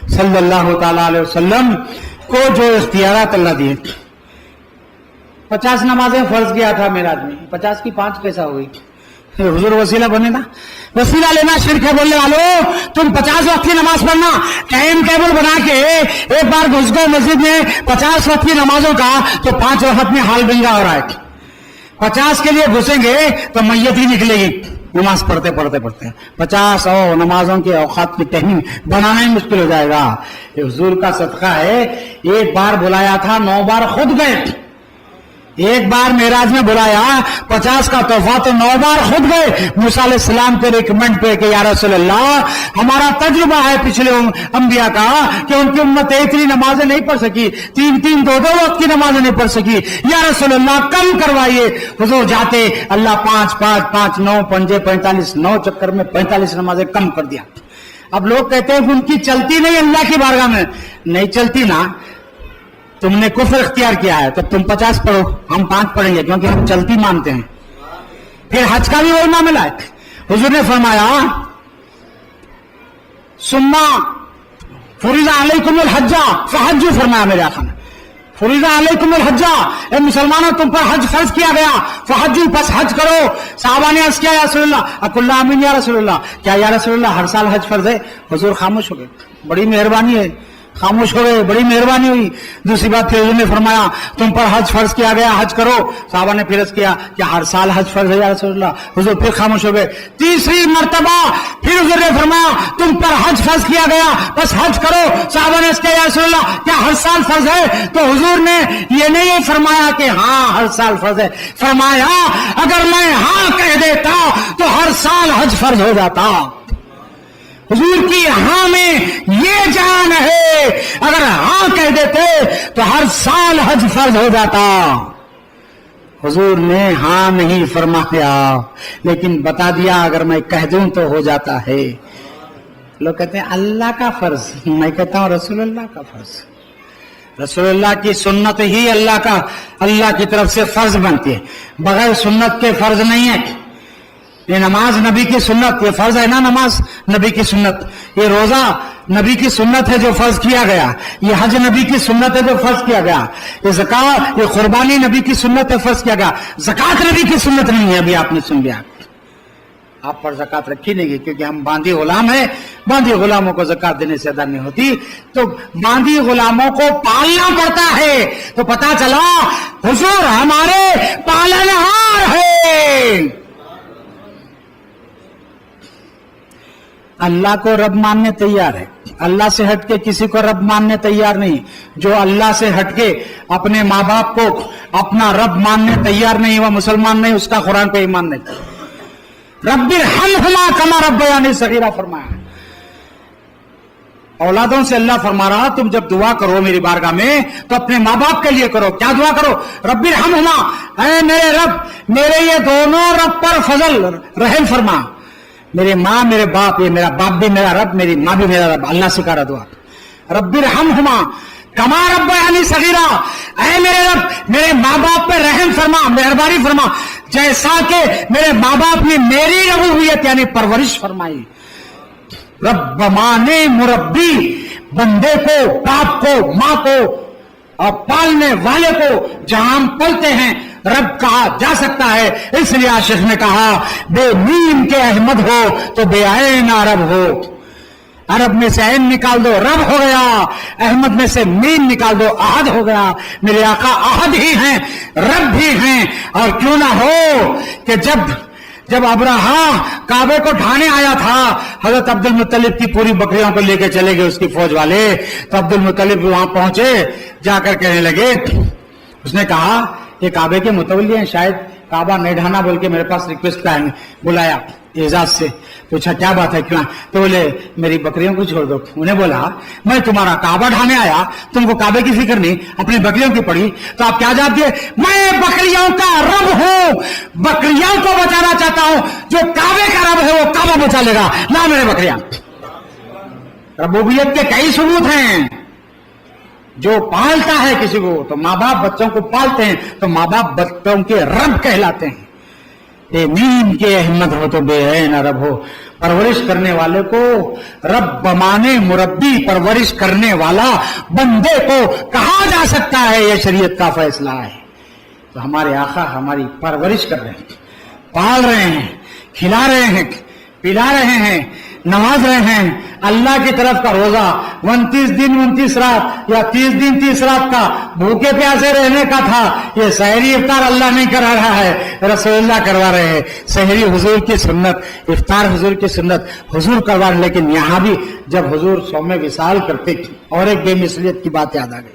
सल्लल्लाहु ताला अलैहि वसल्लम को जो इख्तियारात अल्लाह दिए, 50 नमाजें फर्ज किया था मेराज में, 50 की 5 कैसा हो गई? हुजूर वसीला बने ना, वसीला लेना शिरक है। बोलने वालों, तुम 50 वक्त की नमाज पढ़ना, टाइम टेबल बना के एक बार घुस गए मस्जिद में 50 वक्त की नमाजों का, तो 5 वक्त में हाल बिंगा हो रहा है। 50 के लिए घुसेंगे तो मैयत ही निकलेगी नमाज पढ़ते पढ़ते पढ़ते। 50 और नमाजों के औकात की टाइमिंग बनाना ही मुश्किल हो जाएगा। ये हुजूर का सदका है। एक बार बुलाया था, 9 बार खुद गए। एक बार मेराज में बुलाया, 50 का तोहफा, तो 9 बार खुद गए मूसा अलैहिस्सलाम के रिकमेंड पे कि या रसूलल्लाह, हमारा तजुर्बा है पिछले अंबिया का कि उनकी उम्मत इतनी नमाजें नहीं पढ़ सकी, 3-3 2-2 वक्त की नमाजें नहीं पढ़ सकी। या रसूलल्लाह, कम करवाइए। हुजूर जाते, अल्लाह 5-5-5 9 पंजे 45, 9 चक्कर में 45 नमाजें कम कर दिया। अब लोग कहते हैं कि उनकी चलती नहीं अल्लाह की बारगाह में। नहीं चलती ना, तुमने कुफ्र इख्तियार किया है, तो तुम 50 पढ़ो, हम 5 पढ़ेंगे, क्योंकि हम चलती मानते हैं। फिर हज का भी वही मामला है। हुजूर ने फरमाया, सुम्मा फुरिज़ा अलैकुमुल हज्जा फहज्जू, फरमाया मेरे आका ने, फुरिज़ा अलैकुमुल हज्जा, ए मुसलमानों, तुम पर हज फर्ज किया गया, फहज्जू, बस हज करो। सहाबा ने अर्ज़ किया, या रसूलल्लाह, अकुल्ला आमीन या रसूलल्लाह, क्या या रसूलल्लाह हर साल हज फर्ज है? हुजूर खामोश हो गए। बड़ी मेहरबानी है, खामोश हो गए, बड़ी मेहरबानी हुई। दूसरी बात फिर हुजूर ने फरमाया तुम पर हज फर्ज किया गया, हज करो। साहबा ने फिर किया कि हर साल हज फर्ज है या रसूलल्लाह। हुजूर फिर खामोश हो गए। तीसरी मर्तबा फिर हुजूर ने फरमाया तुम पर हज फर्ज किया गया, बस हज करो। साहबा ने किया या रसूलल्लाह क्या हर साल फर्ज है? तो हुजूर ने ये नहीं फरमाया कि हाँ हर साल फर्ज है, फरमाया अगर मैं हाँ कह देता तो हर साल हज फर्ज हो जाता। हुजूर की हाँ में ये जान है, अगर हाँ कह देते तो हर साल हज फर्ज हो जाता। हुजूर ने हाँ नहीं फरमाया, लेकिन बता दिया अगर मैं कह दूं तो हो जाता है। लोग कहते हैं अल्लाह का फर्ज, मैं कहता हूं रसूलुल्लाह का फर्ज। रसूलुल्लाह की सुन्नत ही अल्लाह की तरफ से फर्ज बनती है, बगैर सुन्नत के फर्ज नहीं है। ये नमाज नबी की सुन्नत, ये फर्ज है ना, नमाज नबी की सुन्नत। ये रोजा नबी की सुन्नत है जो फर्ज किया गया। ये हज नबी की सुन्नत है जो फर्ज किया गया। ये ज़कात, ये कुर्बानी नबी की सुन्नत है, फर्ज किया गया। ज़कात नबी की सुन्नत नहीं है, अभी आपने सुन लिया। आप पर ज़कात रखी नहीं, क्योंकि हम बांदी गुलाम है, बांदी गुलामों को ज़कात देने से अदा नहीं होती, तो बांदी गुलामों को पालना पड़ता है। तो पता चला हुजूर हमारे पालनहार है। अल्लाह को रब मानने तैयार है, अल्लाह से हटके किसी को रब मानने तैयार नहीं। जो अल्लाह से हटके अपने माँ बाप को अपना रब मानने तैयार नहीं, वह मुसलमान नहीं, उसका कुरान पे ईमान नहीं। रब्बिरहम्हुमा कमा रब्बयानी सगीरा फरमाया। औलादों से अल्लाह फरमा रहा तुम जब दुआ करो मेरी बारगाह में तो अपने माँ बाप के लिए करो। क्या दुआ करो? रब्बिरहम्हुमा, ऐ मेरे रब, मेरे ये दोनों रब पर फजल रहम फरमा। मेरे माँ मेरे बाप, ये मेरा बाप भी मेरा रब, मेरी माँ भी मेरा रब। अल्लाह से करा दुआ रब्बिरहम्हुमा कमा रब्बयानी सगीरा, ऐ मेरे रब मेरे माँ बाप पे रहम फरमा, मेहरबानी फरमा, जैसा कि मेरे माँ बाप ने मेरी रबूबियत यानी परवरिश फरमाई। रब माने मुरब्बी, बंदे को, बाप को, माँ को और पालने वाले को जहां हम पलते हैं रब कहा जा सकता है। इसलिए आशिक ने कहा बे नीम के अहमद हो तो बे ऐन अरब हो। अरब में से ऐन निकाल दो रब हो गया, अहमद में से मीम निकाल दो अहद हो गया। मेरे आका अहद ही हैं, रब भी हैं। और क्यों ना हो कि जब अब्राहा काबे को ढाने आया था, हजरत अब्दुल मुत्तलिब की पूरी बकरियों को लेकर चले गए उसकी फौज वाले। तो अब्दुल मुत्तलिब वहां पहुंचे, जाकर कहने लगे, उसने कहा ये काबे के मुतवल्ली हैं, शायद काबा नहीं ढाना बोल के मेरे पास रिक्वेस्ट का बुलाया एजाज से। पूछा क्या बात है, क्यों? तो बोले मेरी बकरियों को छोड़ दो। उन्हें बोला मैं तुम्हारा काबा ढाने आया, तुमको काबे की फिक्र नहीं, अपनी बकरियों की पड़ी। तो आप क्या जवाब दिए? मैं बकरियों का रब हूं, बकरियों को बचाना चाहता हूं। जो काबे का रब है वो काबा बचा लेगा, ना मेरे बकरियां। रबूबियत के कई सबूत हैं। जो पालता है किसी को, तो माँ बाप बच्चों को पालते हैं, तो माँ बाप बच्चों के रब कहलाते हैं। ये नीम के अहमद हो तो बेऐन रब हो। परवरिश करने वाले को रब बमाने मुरब्बी, परवरिश करने वाला बंदे को कहा जा सकता है, यह शरीयत का फैसला है। तो हमारे आका हमारी परवरिश कर रहे हैं, पाल रहे हैं, खिला रहे हैं, पिला रहे हैं, नमाज रहे हैं। अल्लाह की तरफ का रोजा 29 दिन 29 रात या 30 दिन 30 रात का भूखे प्यासे रहने का था। ये सहरी इफ्तार अल्लाह नहीं करा रहा है, रसूलुल्लाह करवा रहे हैं। सहरी हुजूर की सुन्नत, इफ्तार हुजूर की सुन्नत, हुजूर करवा रहे। लेकिन यहां भी जब हुजूर सौमे विसाल करते और एक बेमिसलियत की बात याद आ गई।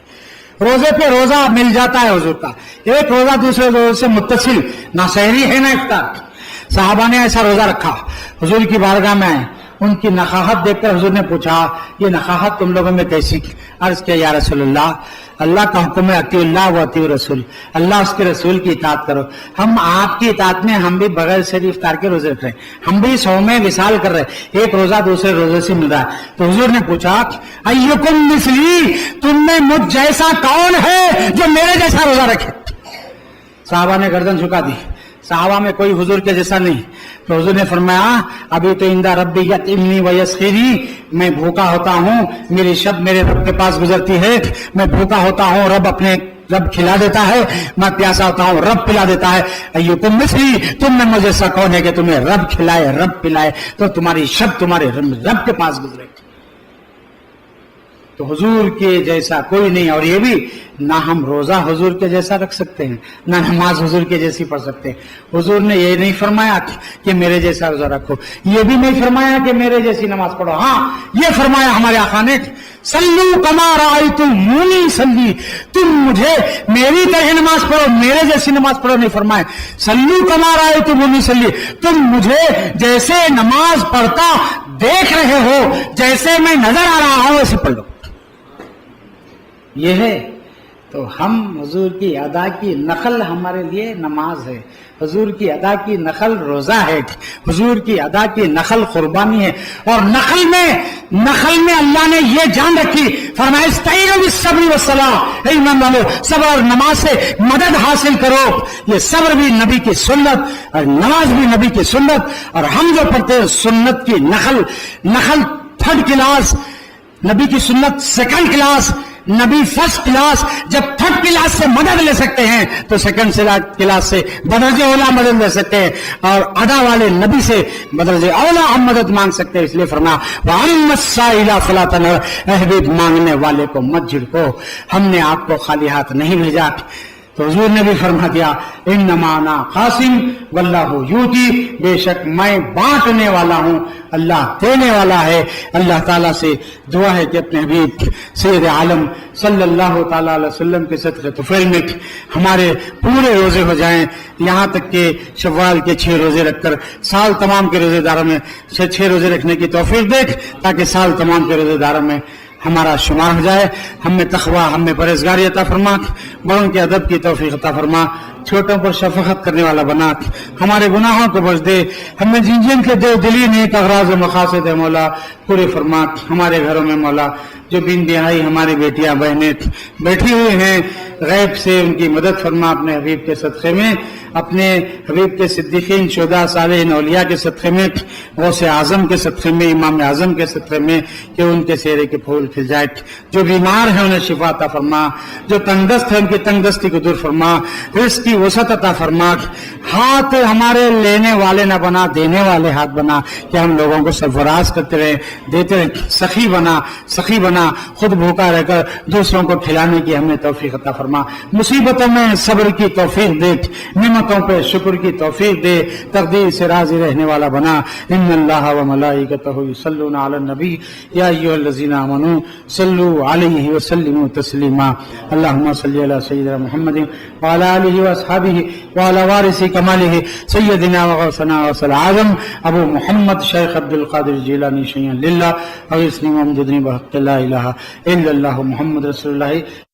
रोजे पे रोजा मिल जाता है हुजूर का, एक रोजा दूसरे रोजे से मुत्तसिल, ना सहरी है ना इफ्तार। साहबा ने ऐसा रोजा रखा, हुजूर की बारगाह में आए, उनकी नखाहत देखकर हुजूर ने पूछा ये नखाहत तुम लोगों में कैसी? अर्ज किया या रसूलल्लाह, अल्लाह का हुक्म है अतीउल्लाह व अतीउ रसूल, अल्लाह उसके रसूल की इताअत करो। हम आपकी इताअत में हम भी बगैर शरीर इफ्तार के रोजे रख रहे हैं, हम भी सौमे विसाल कर रहे हैं, एक रोजा दूसरे रोजे से मिल रहा है। तो हुजूर ने पूछा अय्युकुम मिस्ली, तुमने मुझ जैसा कौन है जो मेरे जैसा रोजा रखे? साहबा ने गर्दन झुका दी, साहबा में कोई हुजूर के जैसा नहीं। तो हुजूर ने फरमाया अभी तो इंदा रब्बी यतीमनी व यस्खीरी, मैं भूखा होता हूँ, मेरी शब मेरे रब के पास गुजरती है, मैं भूखा होता हूँ, रब खिला देता है, मैं प्यासा होता हूँ, रब पिला देता है। अय्युकुम मिस्ली, तुम में मुझे ऐसा कौन है कि तुम्हें रब खिलाए, रब पिलाए, तो तुम्हारी शब तुम्हारे रब के पास गुजरे। تو حضور کے جیسا کوئی نہیں. اور یہ بھی نہ ہم روزہ حضور کے جیسا رکھ سکتے ہیں، نہ نماز حضور کے جیسی پڑھ سکتے ہیں. حضور نے یہ نہیں فرمایا کہ میرے جیسا روزہ رکھو، یہ بھی نہیں فرمایا کہ میرے جیسی نماز پڑھو. ہاں یہ فرمایا ہمارے آقا نے سلو کما رأیتمونی صلی، تم مجھے میری طرح نماز پڑھو، میرے جیسی نماز پڑھو نہیں فرمائے. سلو کما رأیتمونی صلی، تم مجھے جیسے نماز پڑھتا دیکھ رہے ہو، جیسے میں نظر آ رہا ہوں ویسے پڑھ لو. یہ ہے تو ہم حضور کی ادا کی نقل ہمارے لیے نماز ہے، حضور کی ادا کی نقل روزہ ہے، حضور کی ادا کی نقل قربانی ہے. اور نقل میں اللہ نے یہ جان رکھی، فرمایا استعینوا بالصبر والصلاۃ، اے ایمان والو صبر اور نماز سے مدد حاصل کرو. یہ صبر بھی نبی کی سنت اور نماز بھی نبی کی سنت. اور ہم جو پڑھتے ہیں سنت کی نقل تھرڈ کلاس، نبی کی سنت سیکنڈ کلاس، نبی فرسٹ کلاس. جب تھرڈ کلاس سے مدد لے سکتے ہیں تو سیکنڈ کلاس سے بدرجہ اولا مدد لے سکتے ہیں، اور ادا والے نبی سے بدرجہ اولا ہم مدد مانگ سکتے ہیں. اس لیے فرمایا وَأَمَّا السَّائِلَ فَلَا تَنْهَرْ، اے حبیب مانگنے والے کو مت جھڑکو، ہم نے آپ کو خالی ہاتھ نہیں بھیجا. تو حضور نے بھی فرما دیا انما انا قاسم واللہ یؤتی، بے شک میں بانٹنے والا ہوں، اللہ دینے والا ہے. اللہ تعالیٰ سے دعا ہے کہ اپنے حبیب سید عالم صلی اللہ تعالیٰ علیہ وسلم کے صدقے طفیل میں ہمارے پورے روزے ہو جائیں، یہاں تک کہ شوال کے 6 روزے رکھ کر سال تمام کے روزے داروں میں 6 روزے رکھنے کی توفیق دے، تاکہ سال تمام کے روزے داروں میں ہمارا شمار ہو جائے. ہم میں تقوی، ہم میں پرہیزگاری عطا فرما، بڑوں کے ادب کی توفیق عطا فرما، چھوٹوں پر شفقت کرنے والا بنا، ہمارے گناہوں کو بخش دے. ہمیں جن کے دلی نیک اغراض و مقاصد ہے مولا پورے فرما. ہمارے گھروں میں مولا جو بن دہائی ہماری بیٹیاں بہنیں بیٹھی ہوئی ہیں غیب سے، ان کی مدد فرما اپنے حبیب کے صدقے میں، اپنے حبیب کے صدیقین شہداء صالحین اولیاء کے صدقے میں، غوث اعظم کے صدقے میں، امام اعظم کے صدقے میں، کہ ان کے چہرے کے پھول کھل جائے. جو بیمار ہیں انہیں شفا عطا فرما، جو تنگدست ہیں ان کی تنگدستی کو دور فرما، رزق کی وسعت عطا فرما. ہاتھ ہمارے لینے والے نہ بنا، دینے والے ہاتھ بنا، کہ ہم لوگوں کو سرفراز کرتے رہے، دیتے رہے. سخی بنا، خود بھوکا رہ کر دوسروں کو کھلانے کی ہمیں توفیق عطا فرما. مصیبتوں میں صبر کی توفیق دے، نعمتوں پہ شکر کی توفیق دے، تقدیر سے راضی رہنے والا بنا. ان اللہ و ملائکتہ یصلون علی النبی یا ایھا الذین آمنوا صلوا علیہ وسلموا تسلیما. اللهم صل علی سیدنا محمد وعلی آلہ واصحابہ وعلی وارث کمالہ سیدنا وغوثنا وصل اعظم ابو محمد شیخ عبد القادر جیلانی شیئا للہ اور اسلام محمد بحق لا الہ الا اللہ محمد رسول اللہ.